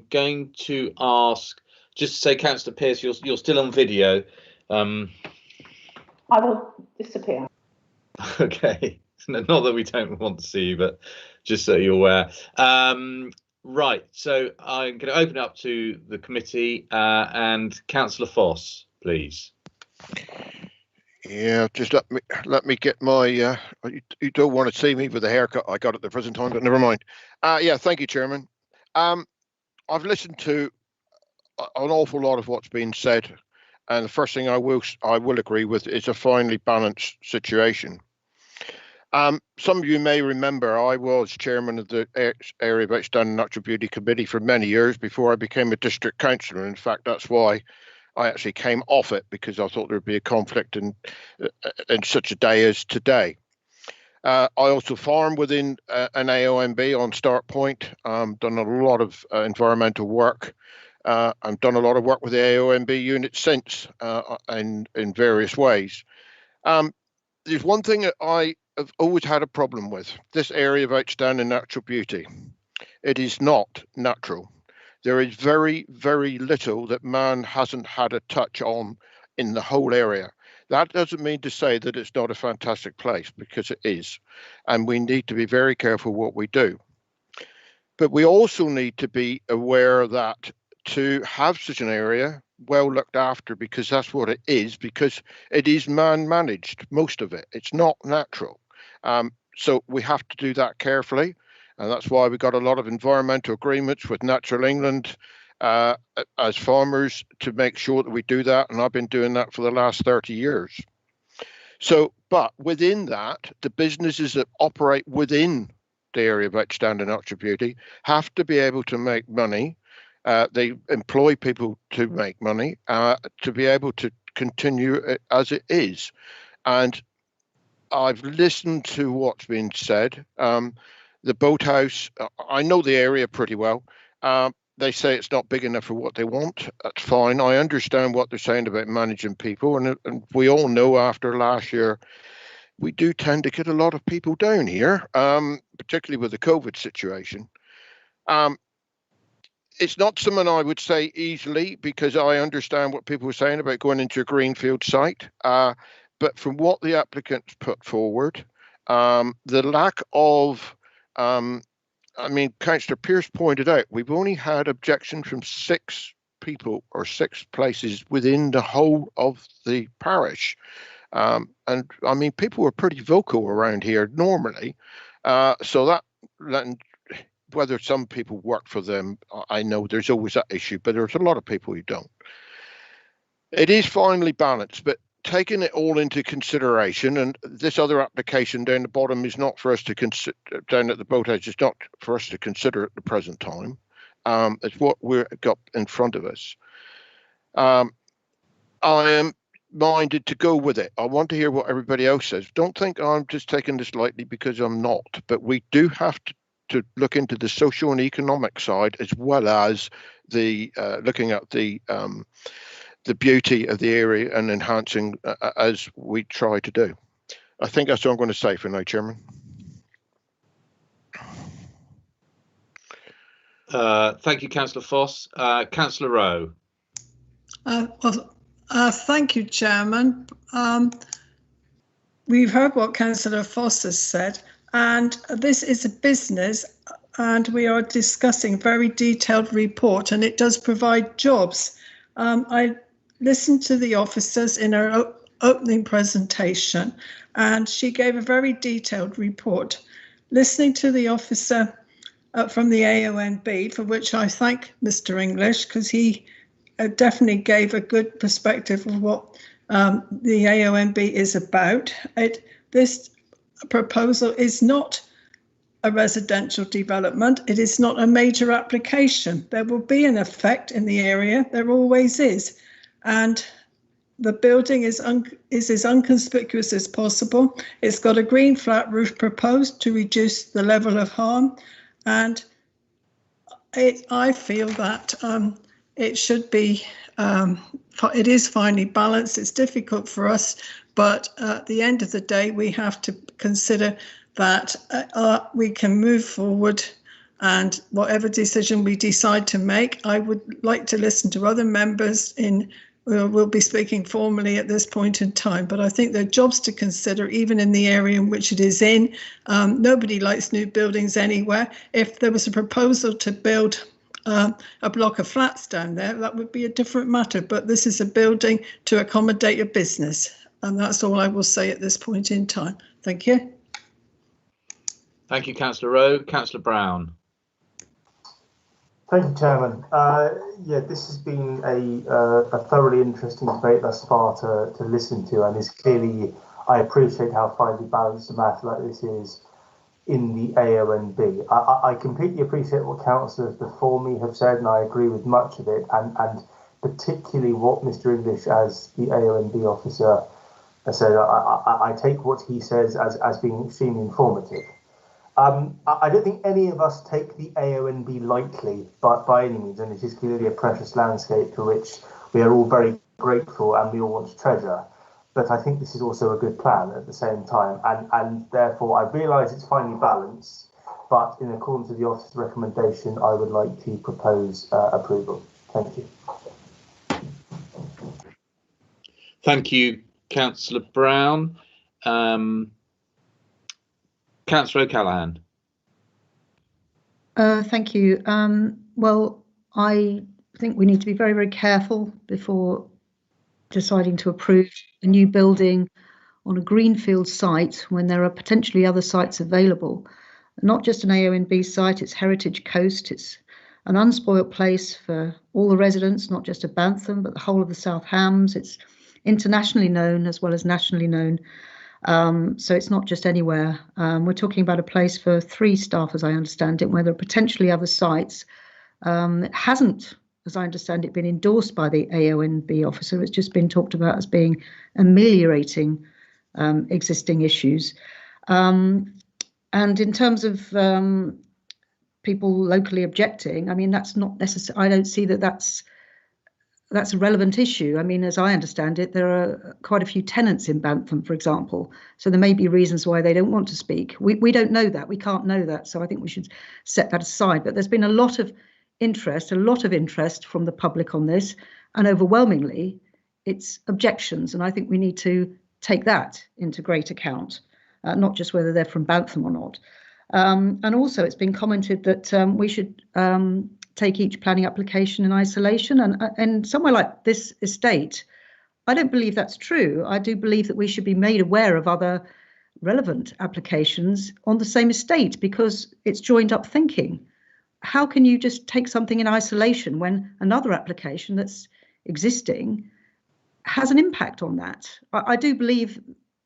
going to ask, just to say, Councillor Pearce, you're still on video. I will disappear. Okay, not that we don't want to see you, but just so you're aware. Right, so I'm going to open up to the committee and Councillor Foss, please. Yeah, just let me get my. You don't want to see me with the haircut I got at the present time, but never mind. Yeah, thank you, Chairman. I've listened to an awful lot of what's been said, and the first thing I will agree with is a finely balanced situation. Some of you may remember I was chairman of the Area of Outstanding Natural Beauty Committee for many years before I became a district councillor. In fact, that's why I actually came off it because I thought there would be a conflict in such a day as today. I also farm within an AONB on Start Point. Done a lot of environmental work. I've done a lot of work with the AONB unit since in various ways. There's one thing that I have always had a problem with, this area of outstanding natural beauty. It is not natural. There is very, very little that man hasn't had a touch on in the whole area. That doesn't mean to say that it's not a fantastic place, because it is. And we need to be very careful what we do. But we also need to be aware that to have such an area well looked after, because that's what it is, because it is man managed, most of it. It's not natural. So we have to do that carefully. And that's why we got a lot of environmental agreements with Natural England as farmers to make sure that we do that. And I've been doing that for the last 30 years. So, but within that, the businesses that operate within the area of outstanding natural beauty have to be able to make money. They employ people to make money, to be able to continue it as it is. And I've listened to what's been said. The boathouse, I know the area pretty well. They say it's not big enough for what they want. That's fine. I understand what they're saying about managing people. And we all know after last year, we do tend to get a lot of people down here, particularly with the COVID situation. It's not something I would say easily, because I understand what people are saying about going into a greenfield site. But from what the applicants put forward, the lack of, I mean, Councillor Pearce pointed out, we've only had objection from 6 people or 6 places within the whole of the parish. And I mean, people were pretty vocal around here normally. So that, whether some people work for them, I know there's always that issue, but there's a lot of people who don't. It is finely balanced, but taking it all into consideration, and this other application down the bottom is not for us to consider, down at the boathouse, it's not for us to consider at the present time. It's what we've got in front of us. I am minded to go with it. I want to hear what everybody else says. Don't think I'm just taking this lightly, because I'm not, but we do have to look into the social and economic side, as well as the looking at the beauty of the area and enhancing as we try to do. I think that's all I'm going to say for now, Chairman. Thank you, Councillor Foss. Councillor Rowe. Thank you, Chairman. We've heard what Councillor Foss has said, and this is a business, and we are discussing a very detailed report, and it does provide jobs. I listened to the officers in her opening presentation, and she gave a very detailed report. Listening to the officer from the AONB, for which I thank Mr. English, because he definitely gave a good perspective of what the AONB is about. This proposal is not a residential development. It is not a major application. There will be an effect in the area. There always is. And the building is as inconspicuous as possible. It's got a green flat roof proposed to reduce the level of harm. And I feel that it should be, it is finely balanced. It's difficult for us, but at the end of the day, we have to consider that we can move forward, and whatever decision we decide to make, I would like to listen to other members we'll be speaking formally at this point in time, but I think there are jobs to consider, even in the area in which it is in. Nobody likes new buildings anywhere. If there was a proposal to build a block of flats down there, that would be a different matter, but this is a building to accommodate a business, and that's all I will say at this point in time. Thank you. Thank you, Councillor Rowe. Councillor Brown. Thank you, Chairman. Yeah, this has been a thoroughly interesting debate thus far to listen to, and is clearly, I appreciate how finely balanced a matter like this is in the AONB. I completely appreciate what councillors before me have said, and I agree with much of it. And particularly what Mr. English, as the AONB officer, said. I take what he says as being extremely informative. I don't think any of us take the AONB lightly, but by any means, and it is clearly a precious landscape for which we are all very grateful and we all want to treasure. But I think this is also a good plan at the same time, and therefore I realise it's finely balanced, but in accordance with the officer's recommendation, I would like to propose approval. Thank you. Thank you, Councillor Brown. Councillor O'Callaghan. Thank you. Well, I think we need to be very, very careful before deciding to approve a new building on a greenfield site when there are potentially other sites available. Not just an AONB site, it's Heritage Coast. It's an unspoilt place for all the residents, not just of Bantham, but the whole of the South Hams. It's internationally known as well as nationally known. So it's not just anywhere. We're talking about a place for 3 staff, as I understand it, where there are potentially other sites. It hasn't, as I understand it, been endorsed by the AONB officer. It's just been talked about as being ameliorating existing issues. And in terms of people locally objecting, I mean, that's not necessary. I don't see that that's a relevant issue. I mean, as I understand it, there are quite a few tenants in Bantham, for example. So there may be reasons why they don't want to speak. We don't know that. We can't know that. So I think we should set that aside. But there's been a lot of interest from the public on this. And overwhelmingly, it's objections. And I think we need to take that into great account, not just whether they're from Bantham or not. And also, it's been commented that we should take each planning application in isolation. And somewhere like this estate, I don't believe that's true. I do believe that we should be made aware of other relevant applications on the same estate because it's joined up thinking. How can you just take something in isolation when another application that's existing has an impact on that? I do believe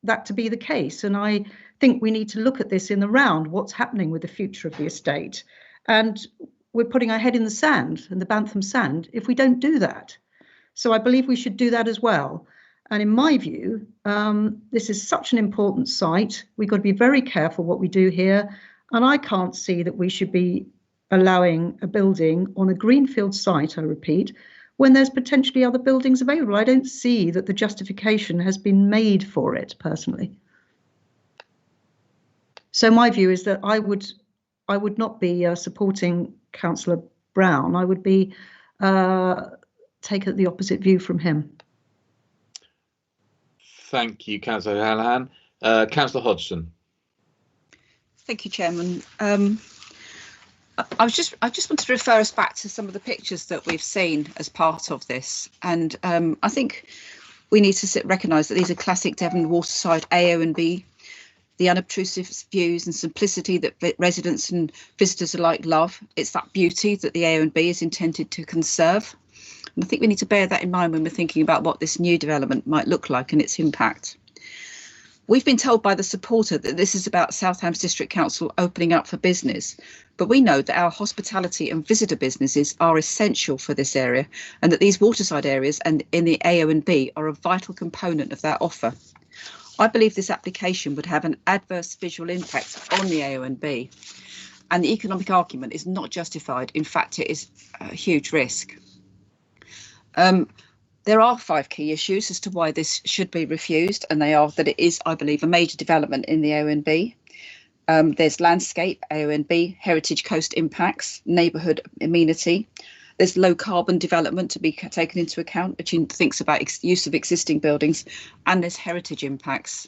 that to be the case. And I think we need to look at this in the round, what's happening with the future of the estate. And we're putting our head in the sand, in the Bantham sand, if we don't do that. So I believe we should do that as well. And in my view, this is such an important site. We've got to be very careful what we do here. And I can't see that we should be allowing a building on a greenfield site, I repeat, when there's potentially other buildings available. I don't see that the justification has been made for it, personally. So my view is that I would not be supporting Councillor Brown. I would be take the opposite view from him. Thank you, Councillor O'Callaghan. Councillor Hodgson. Thank you, Chairman. I just wanted to refer us back to some of the pictures that we've seen as part of this, and I think we need to recognise that these are classic Devon waterside AONB. The unobtrusive views and simplicity that residents and visitors alike love. It's that beauty that the AONB is intended to conserve. And I think we need to bear that in mind when we're thinking about what this new development might look like and its impact. We've been told by the supporter that this is about South Hams District Council opening up for business, but we know that our hospitality and visitor businesses are essential for this area and that these waterside areas and in the AONB are a vital component of that offer. I believe this application would have an adverse visual impact on the AONB, and the economic argument is not justified. In fact, it is a huge risk. There are 5 key issues as to why this should be refused, and they are that it is, I believe, a major development in the AONB. There's landscape, AONB, heritage coast impacts, neighbourhood amenity. There's low carbon development to be taken into account, which thinks about use of existing buildings, and there's heritage impacts.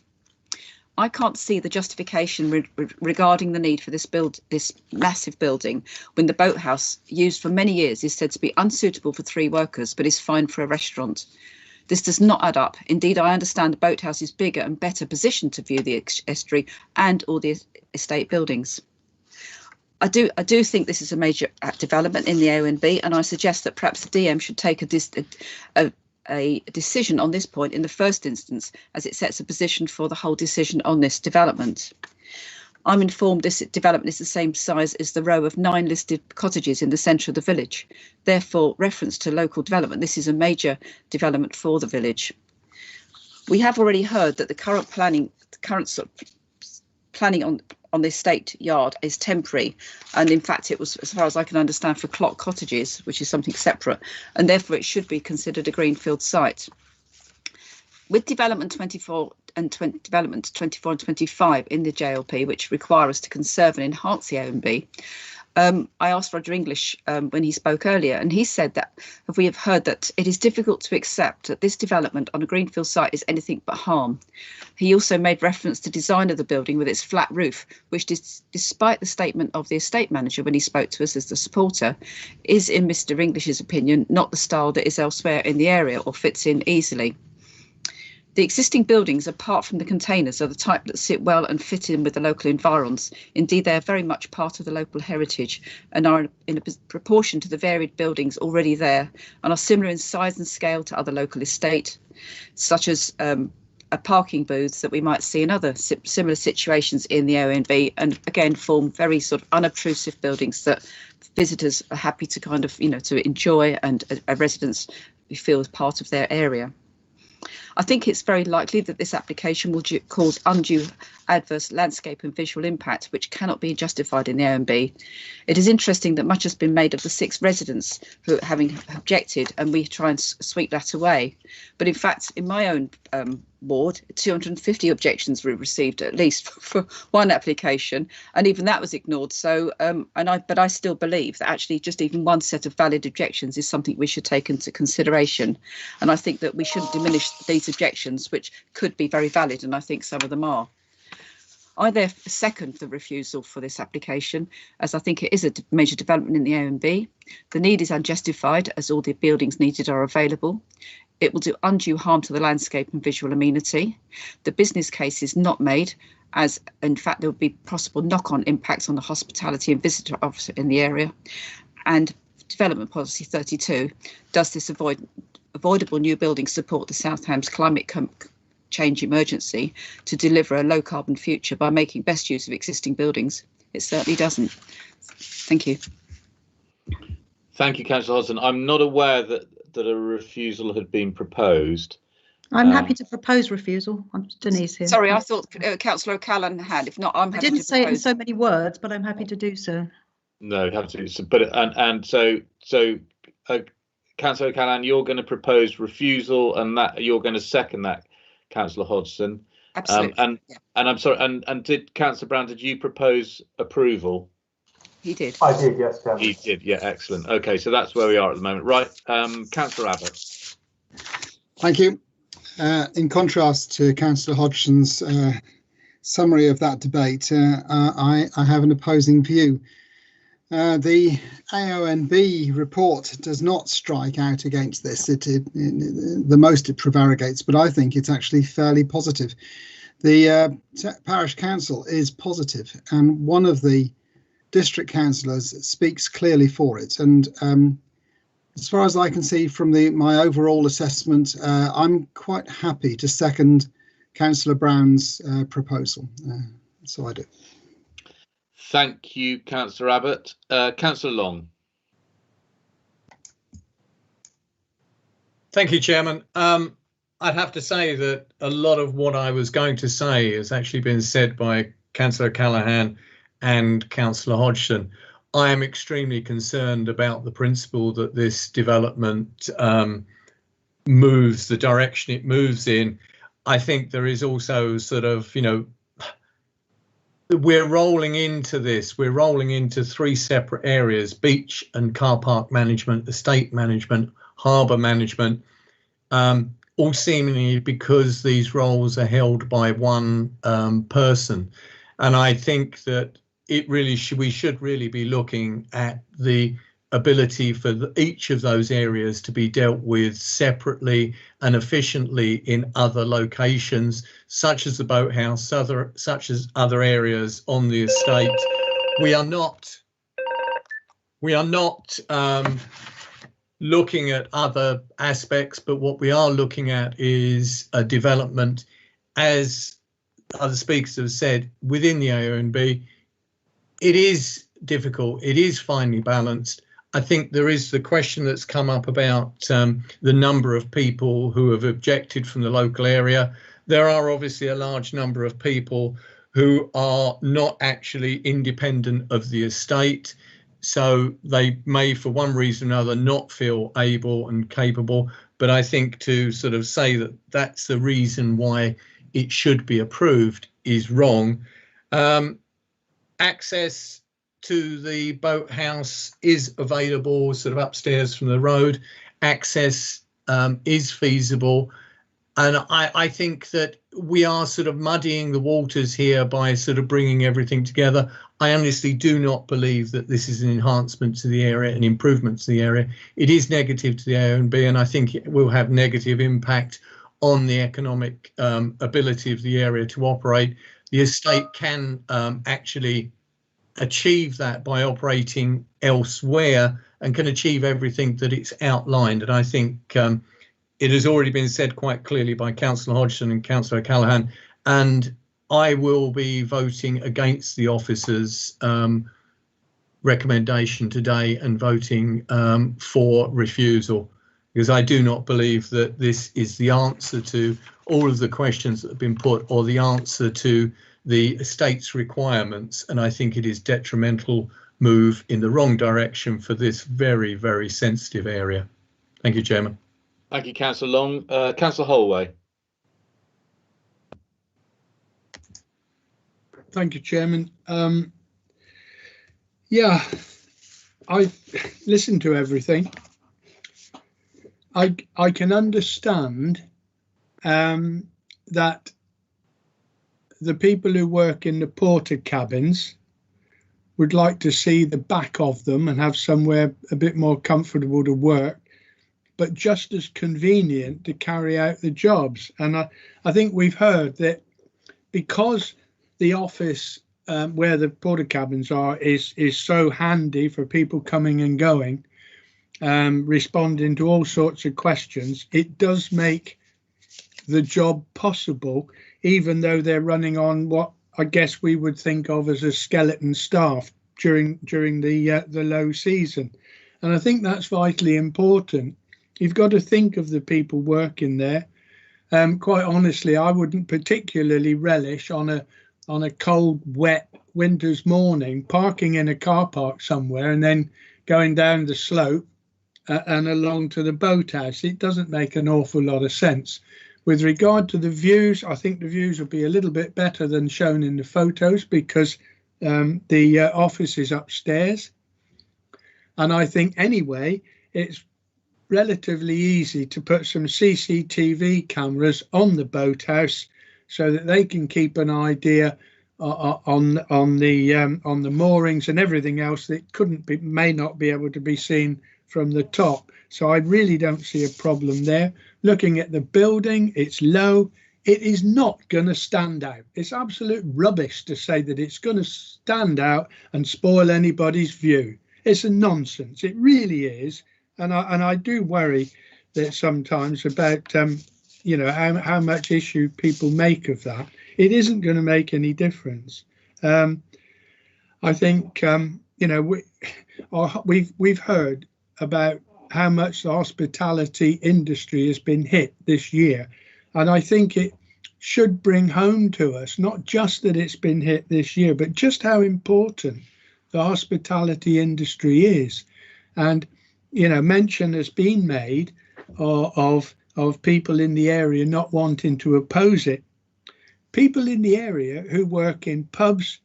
I can't see the justification regarding the need for this massive building when the boathouse, used for many years, is said to be unsuitable for 3 workers, but is fine for a restaurant. This does not add up. Indeed, I understand the boathouse is bigger and better positioned to view the estuary and all the estate buildings. I do think this is a major development in the AONB, and I suggest that perhaps the DM should take a decision on this point in the first instance, as it sets a position for the whole decision on this development. I'm informed this development is the same size as the row of 9 listed cottages in the centre of the village. Therefore, reference to local development, this is a major development for the village. We have already heard that the current planning on the estate yard is temporary, and in fact it was, as far as I can understand, for Clock Cottages, which is something separate, and therefore it should be considered a greenfield site. With development 24 and 25 in the JLP, which require us to conserve and enhance the AONB, I asked Roger English when he spoke earlier, and he said that we have heard that it is difficult to accept that this development on a greenfield site is anything but harm. He also made reference to design of the building with its flat roof, which despite the statement of the estate manager when he spoke to us as the supporter, is in Mr. English's opinion not the style that is elsewhere in the area or fits in easily. The existing buildings, apart from the containers, are the type that sit well and fit in with the local environs. Indeed, they are very much part of the local heritage and are in a proportion to the varied buildings already there, and are similar in size and scale to other local estate, such as a parking booths that we might see in other similar situations in the AONB, and again form very sort of unobtrusive buildings that visitors are happy to kind of, to enjoy, and residents feel as part of their area. I think it's very likely that this application will cause undue adverse landscape and visual impact, which cannot be justified in the AONB. It is interesting that much has been made of the 6 residents who having objected, and we try and sweep that away. But in fact, in my own ward, 250 objections were received at least for one application, and even that was ignored. So, but I still believe that actually just even one set of valid objections is something we should take into consideration. And I think that we shouldn't diminish these objections, which could be very valid, and I think some of them are. I therefore second the refusal for this application, as I think it is a major development in the AONB. The need is unjustified, as all the buildings needed are available. It will do undue harm to the landscape and visual amenity. The business case is not made, as in fact there will be possible knock-on impacts on the hospitality and visitor officer in the area. And Development Policy 32 does this avoidable new buildings support the South Hams climate change emergency to deliver a low carbon future by making best use of existing buildings? It certainly doesn't. Thank you. Thank you, Councillor Hodgson. I'm not aware that a refusal had been proposed. I'm happy to propose refusal. I'm Denise here. Sorry, I thought Councillor O'Callaghan had. If not, I'm happy to propose. I didn't say it in so many words, but I'm happy to do so. No, you have to do so. But Councillor O'Callaghan, you're going to propose refusal, and that you're going to second that, Councillor Hodgson. Absolutely. And I'm sorry. And did Councillor Brown? Did you propose approval? He did. I did, yes, Chairman. He did. Yeah, excellent. Okay, so that's where we are at the moment. Right, Councillor Abbott. Thank you. In contrast to Councillor Hodgson's summary of that debate, I have an opposing view. The AONB report does not strike out against this. The most it prevaricates, but I think it's actually fairly positive. The parish council is positive, and one of the district councillors speaks clearly for it. And as far as I can see from my overall assessment, I'm quite happy to second Councillor Brown's proposal. So I do. Thank you, Councillor Abbott. Councillor Long. Thank you, Chairman. I'd have to say that a lot of what I was going to say has actually been said by Councillor Callaghan and Councillor Hodgson. I am extremely concerned about the principle that this development moves, the direction it moves in. I think there is also sort of, we're rolling into this. We're rolling into 3 separate areas: beach and car park management, estate management, harbour management, all seemingly because these roles are held by one person. And I think that we should really be looking at the ability for each of those areas to be dealt with separately and efficiently in other locations, such as the boathouse, such as other areas on the estate. We are not looking at other aspects, but what we are looking at is a development as other speakers have said, within the AONB, it is difficult. It is finely balanced. I think there is the question that's come up about the number of people who have objected from the local area. There are obviously a large number of people who are not actually independent of the estate. So they may, for one reason or another, not feel able and capable. But I think to sort of say that that's the reason why it should be approved is wrong. Access to the boathouse is available sort of upstairs from the road. Access is feasible. And I think that we are sort of muddying the waters here by sort of bringing everything together. I honestly do not believe that this is an enhancement to the area, an improvement to the area. It is negative to the AONB, and I think it will have negative impact on the economic ability of the area to operate. The estate can actually achieve that by operating elsewhere and can achieve everything that it's outlined. And I think it has already been said quite clearly by Councillor Hodgson and Councillor O'Callaghan, and I will be voting against the officer's recommendation today and voting for refusal, because I do not believe that this is the answer to all of the questions that have been put or the answer to the estate's requirements. And I think it is detrimental move in the wrong direction for this very, very sensitive area. Thank you, Chairman. Thank you, Councillor Long. Councillor Holway. Thank you, Chairman. Yeah, I've listened to everything. I can understand that the people who work in the porter cabins would like to see the back of them and have somewhere a bit more comfortable to work, but just as convenient to carry out the jobs. And I think we've heard that because the office where the porter cabins are is so handy for people coming and going, responding to all sorts of questions, it does make the job possible, even though they're running on what I guess we would think of as a skeleton staff during the low season. And I think that's vitally important. You've got to think of the people working there. Quite honestly, I wouldn't particularly relish on a cold, wet winter's morning parking in a car park somewhere and then going down the slope and along to the boathouse. It doesn't make an awful lot of sense. With regard to the views, I think the views will be a little bit better than shown in the photos because the office is upstairs. And I think anyway, it's relatively easy to put some CCTV cameras on the boathouse so that they can keep an idea on the moorings and everything else that may not be able to be seen from the top. So I really don't see a problem there. Looking at the building, it's low. It is not going to stand out. It's absolute rubbish to say that it's going to stand out and spoil anybody's view. It's a nonsense. It really is. And I do worry that sometimes about how much issue people make of that. It isn't going to make any difference. I think we've heard about how much the hospitality industry has been hit this year, and I think it should bring home to us not just that it's been hit this year, but just how important the hospitality industry is. And mention has been made of people in the area not wanting to oppose it. People in the area who work in pubs,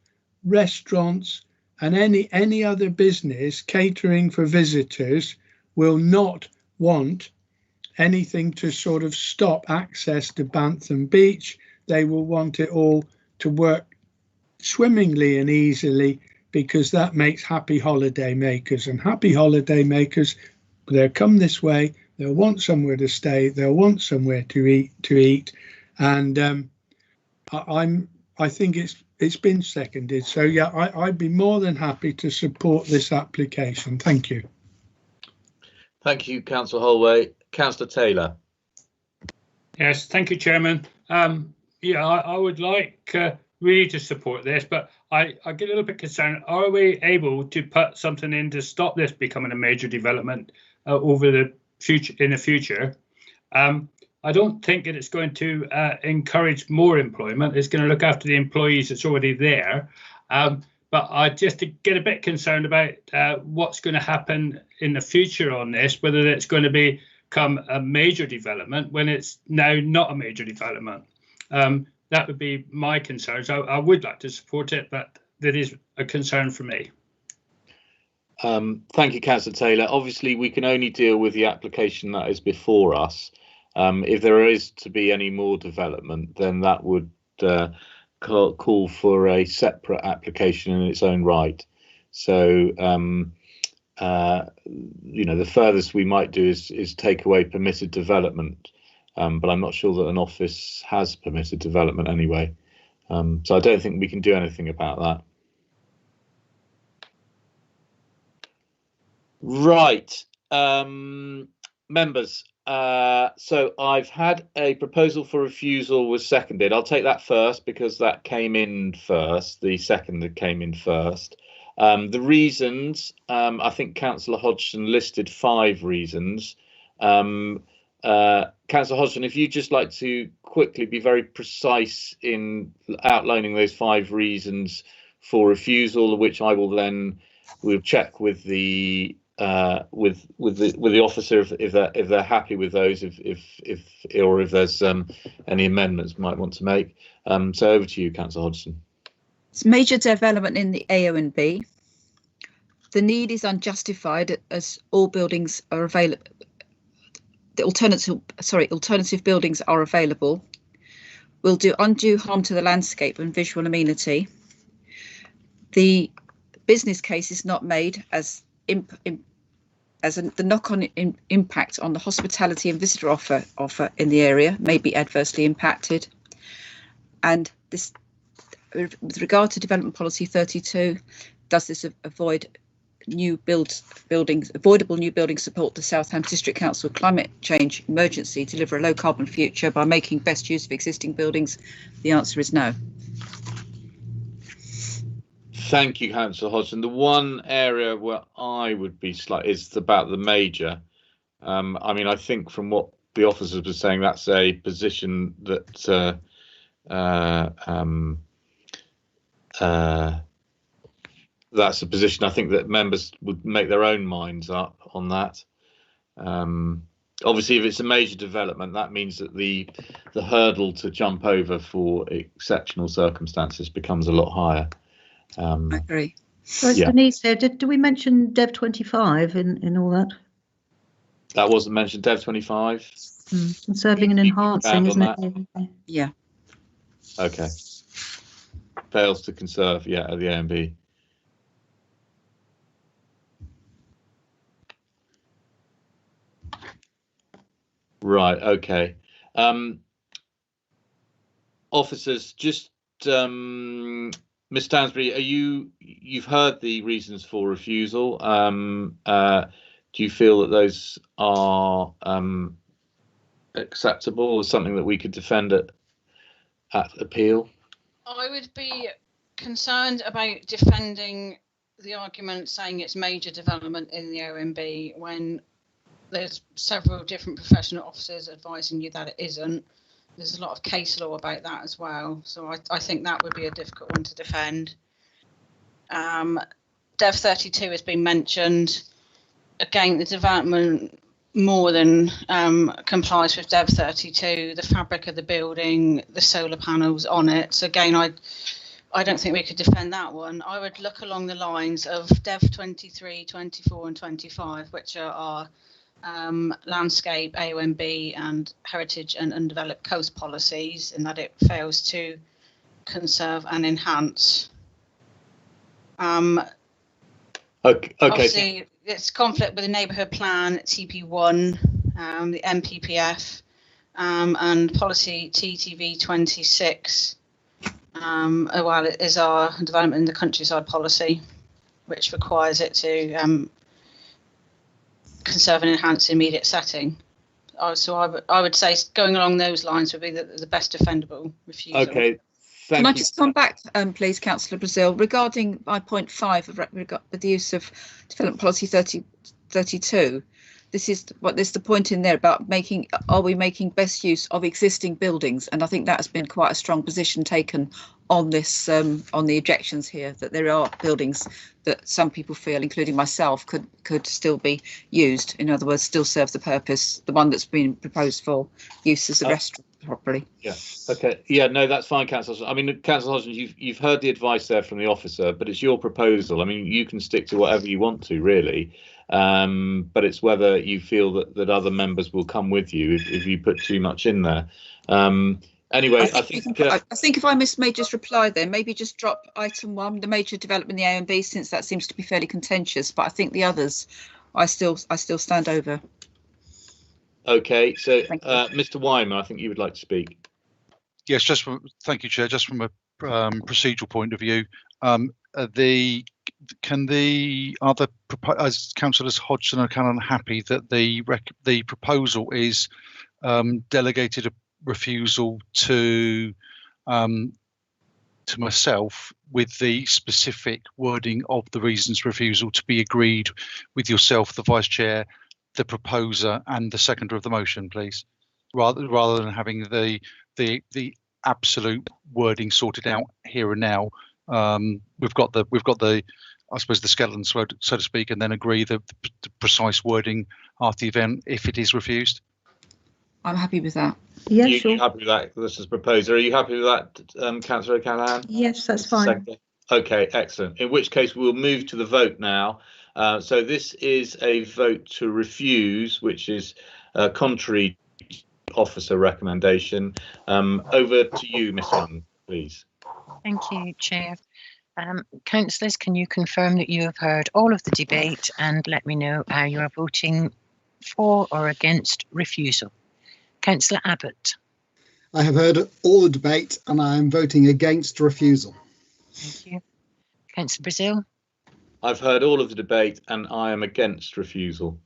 restaurants, and any other business catering for visitors will not want anything to sort of stop access to Bantham Beach. They will want it all to work swimmingly and easily, because that makes happy holiday makers, and happy holiday makers, they'll come this way, they'll want somewhere to stay, they'll want somewhere to eat, and I think it's been seconded. So yeah, I'd be more than happy to support this application. Thank you. Thank you, Councillor Holway. Councillor Taylor. Yes, thank you, Chairman. Yeah, I would like really to support this, but I get a little bit concerned. Are we able to put something in to stop this becoming a major development over the future? In the future, I don't think that it's going to encourage more employment. It's going to look after the employees that's already there. But I just get a bit concerned about what's going to happen in the future on this, whether it's going to become a major development when it's now not a major development. That would be my concerns. I would like to support it, but that is a concern for me. Thank you, Councillor Taylor. Obviously, we can only deal with the application that is before us. If there is to be any more development, then that would call for a separate application in its own right. So, the furthest we might do is take away permitted development. But I'm not sure that an office has permitted development anyway. So I don't think we can do anything about that. Right, members. So I've had a proposal for refusal was seconded. I'll take that first because that came in first. The second that came in first. The reasons, I think Councillor Hodgson listed 5 reasons. Councillor Hodgson, if you'd just like to quickly be very precise in outlining those 5 reasons for refusal, which I will then we'll check with the officer if they're happy with those, if there's any amendments might want to make. So over to you, Councillor Hodgson. It's major development in the AONB. The need is unjustified as all buildings are available. The alternative buildings are available. Will do undue harm to the landscape and visual amenity. The business case is not made as the knock-on impact on the hospitality and visitor offer in the area may be adversely impacted. And this, with regard to Development Policy 32, does this avoid avoidable new buildings support the Southampton District Council climate change emergency, deliver a low carbon future by making best use of existing buildings? The answer is no. Thank you, Councillor Hodgson. The one area where I would be is about the major. I mean, I think from what the officers were saying, that's a position that that's a position I think that members would make their own minds up on that. Obviously, if it's a major development, that means that the hurdle to jump over for exceptional circumstances becomes a lot higher. I agree. So yeah. Denise here, do we mention Dev 25 in all that? That wasn't mentioned, Dev 25? Conserving and enhancing, isn't it? Yeah. Okay. Fails to conserve, yeah, at the AONB. Right, okay. Officers, just Ms. Stansbury, you've heard the reasons for refusal. Do you feel that those are acceptable or something that we could defend at appeal? I would be concerned about defending the argument saying it's major development in the AONB when there's several different professional officers advising you that it isn't. There's a lot of case law about that as well. So I think that would be a difficult one to defend. Dev 32 has been mentioned. Again, the development more than complies with Dev 32, the fabric of the building, the solar panels on it. So again, I don't think we could defend that one. I would look along the lines of Dev 23, 24 and 25, which are our landscape, AONB and heritage and undeveloped coast policies, in that it fails to conserve and enhance. Okay. Obviously, it's conflict with the neighbourhood plan, TP1, the MPPF, and policy TTV 26. While it is our development in the countryside policy, which requires it to conserve and enhance the immediate setting. I would say going along those lines would be the best defendable refusal. Okay. Can I just come back, please, Councillor Brazil, regarding my point 5 with the use of Development Policy 3032. This is there's the point in there about are we making best use of existing buildings? And I think that has been quite a strong position taken on this, on the objections here, that there are buildings that some people feel, including myself, could still be used. In other words, still serve the purpose, the one that's been proposed for use as a restaurant properly. Yeah. Okay. Yeah. No, that's fine, Councillor. I mean, Councillor Hodgson, you've heard the advice there from the officer, but it's your proposal. I mean, you can stick to whatever you want to, really. But it's whether you feel that other members will come with you if you put too much in there. Anyway, I think if I may just reply then, maybe just drop item 1, the major development in the AONB, since that seems to be fairly contentious. But I think the others, I still stand over. Okay, so Mr. Weimer, I think you would like to speak. Yes, thank you, Chair. Just from a procedural point of view, can the other, as Councillors Hodgson and Cannon, happy that the proposal is delegated a refusal to myself, with the specific wording of the reasons refusal to be agreed with yourself, the Vice Chair, the proposer, and the seconder of the motion, please, rather than having the absolute wording sorted out here and now. We've got the I suppose the skeleton, so to speak, and then agree the precise wording after the event if it is refused. I'm happy with that. Yeah, sure. You're happy with that? This is proposed. Are you happy with that, Councillor O'Callaghan? Yes, that's fine. Okay, excellent. In which case we'll move to the vote now. So this is a vote to refuse, which is contrary to officer recommendation. Over to you, Ms. Young, please. Thank you, Chair. Councillors, can you confirm that you have heard all of the debate and let me know how you are voting for or against refusal? Councillor Abbott. I have heard all the debate and I am voting against refusal. Thank you. Councillor Brazil. I've heard all of the debate and I am against refusal.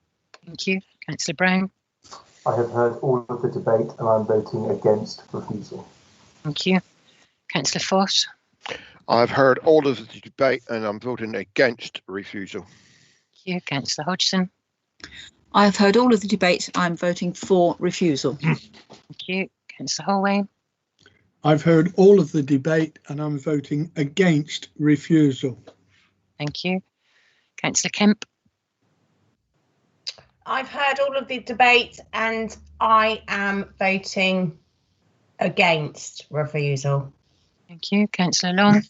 Thank you. Councillor Brown. I have heard all of the debate and I'm voting against refusal. Thank you. Councillor Foss. I've heard all of the debate and I'm voting against refusal. Thank you. Councillor Hodgson. I have heard all of the debate. I'm voting for refusal. Thank you. Councillor Holloway. I've heard all of the debate and I'm voting against refusal. Thank you. Councillor Kemp. I've heard all of the debate and I am voting against refusal. Thank you. Councillor Long.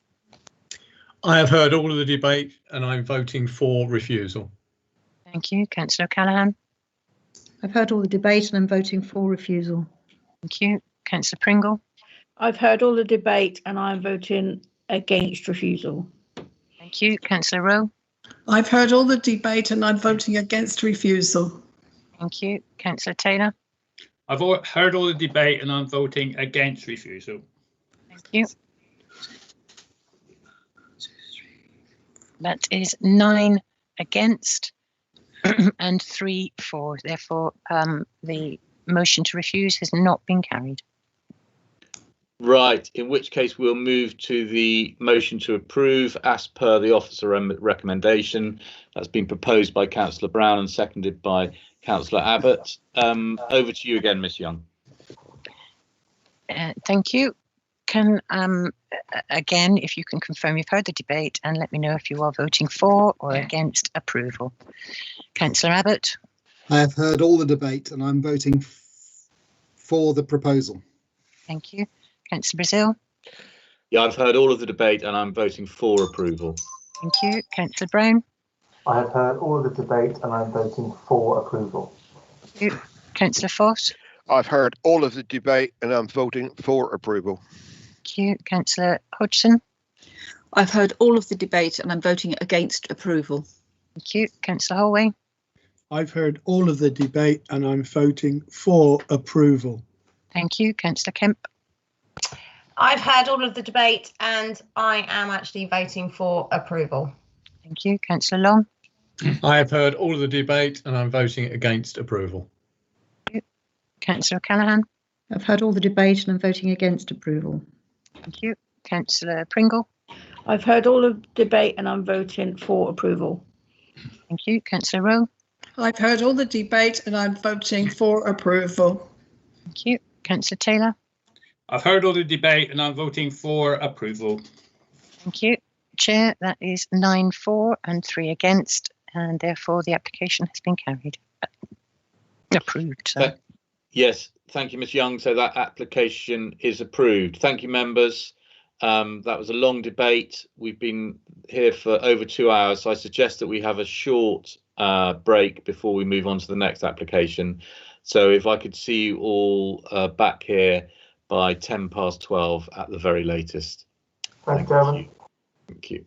I have heard all of the debate and I'm voting for refusal. Thank you. Councillor O'Callaghan. I've heard all the debate and I'm voting for refusal. Thank you. Councillor Pringle. I've heard all the debate and I'm voting against refusal. Thank you. Councillor Rowe. I've heard all the debate and I'm voting against refusal. Thank you. Councillor Taylor. I've heard all the debate and I'm voting against refusal. Thank you. That is 9 against and 3 for. Therefore, the motion to refuse has not been carried. Right, in which case we'll move to the motion to approve as per the officer recommendation. That's been proposed by Councillor Brown and seconded by Councillor Abbott. Over to you again, Ms Young. Thank you. Can again, if you can confirm you've heard the debate and let me know if you are voting for or against approval. Councillor Abbott. I have heard all the debate and I'm voting for the proposal. Thank you. Councillor Brazil. Yeah, I've heard all of the debate and I'm voting for approval. Thank you. Councillor Brown. I have heard all of the debate and I'm voting for approval. Thank you. Councillor Foss. I've heard all of the debate and I'm voting for approval. Thank you. Councillor Hodgson. I've heard all of the debate and I'm voting against approval. Thank you. Councillor Holloway. I've heard all of the debate and I'm voting for approval. Thank you. Councillor Kemp. I've heard all of the debate and I am actually voting for approval. Thank you. Councillor Long. I have heard all of the debate and I'm voting against approval. Councillor Callaghan. I've heard all the debate and I'm voting against approval. Thank you. Councillor Pringle. I've heard all of the debate and I'm voting for approval. Thank you. Councillor Rowe. I've heard all the debate and I'm voting for approval. Thank you. Councillor Taylor. I've heard all the debate and I'm voting for approval. Thank you. Chair, that is 9 for and 3 against, and therefore the application has been carried. Approved. Sorry. Yes, thank you, Ms Young. So that application is approved. Thank you, members. That was a long debate. We've been here for over 2 hours, so I suggest that we have a short break before we move on to the next application. So if I could see you all back here by 12:10 at the very latest. Thank you, Chairman. Thank you.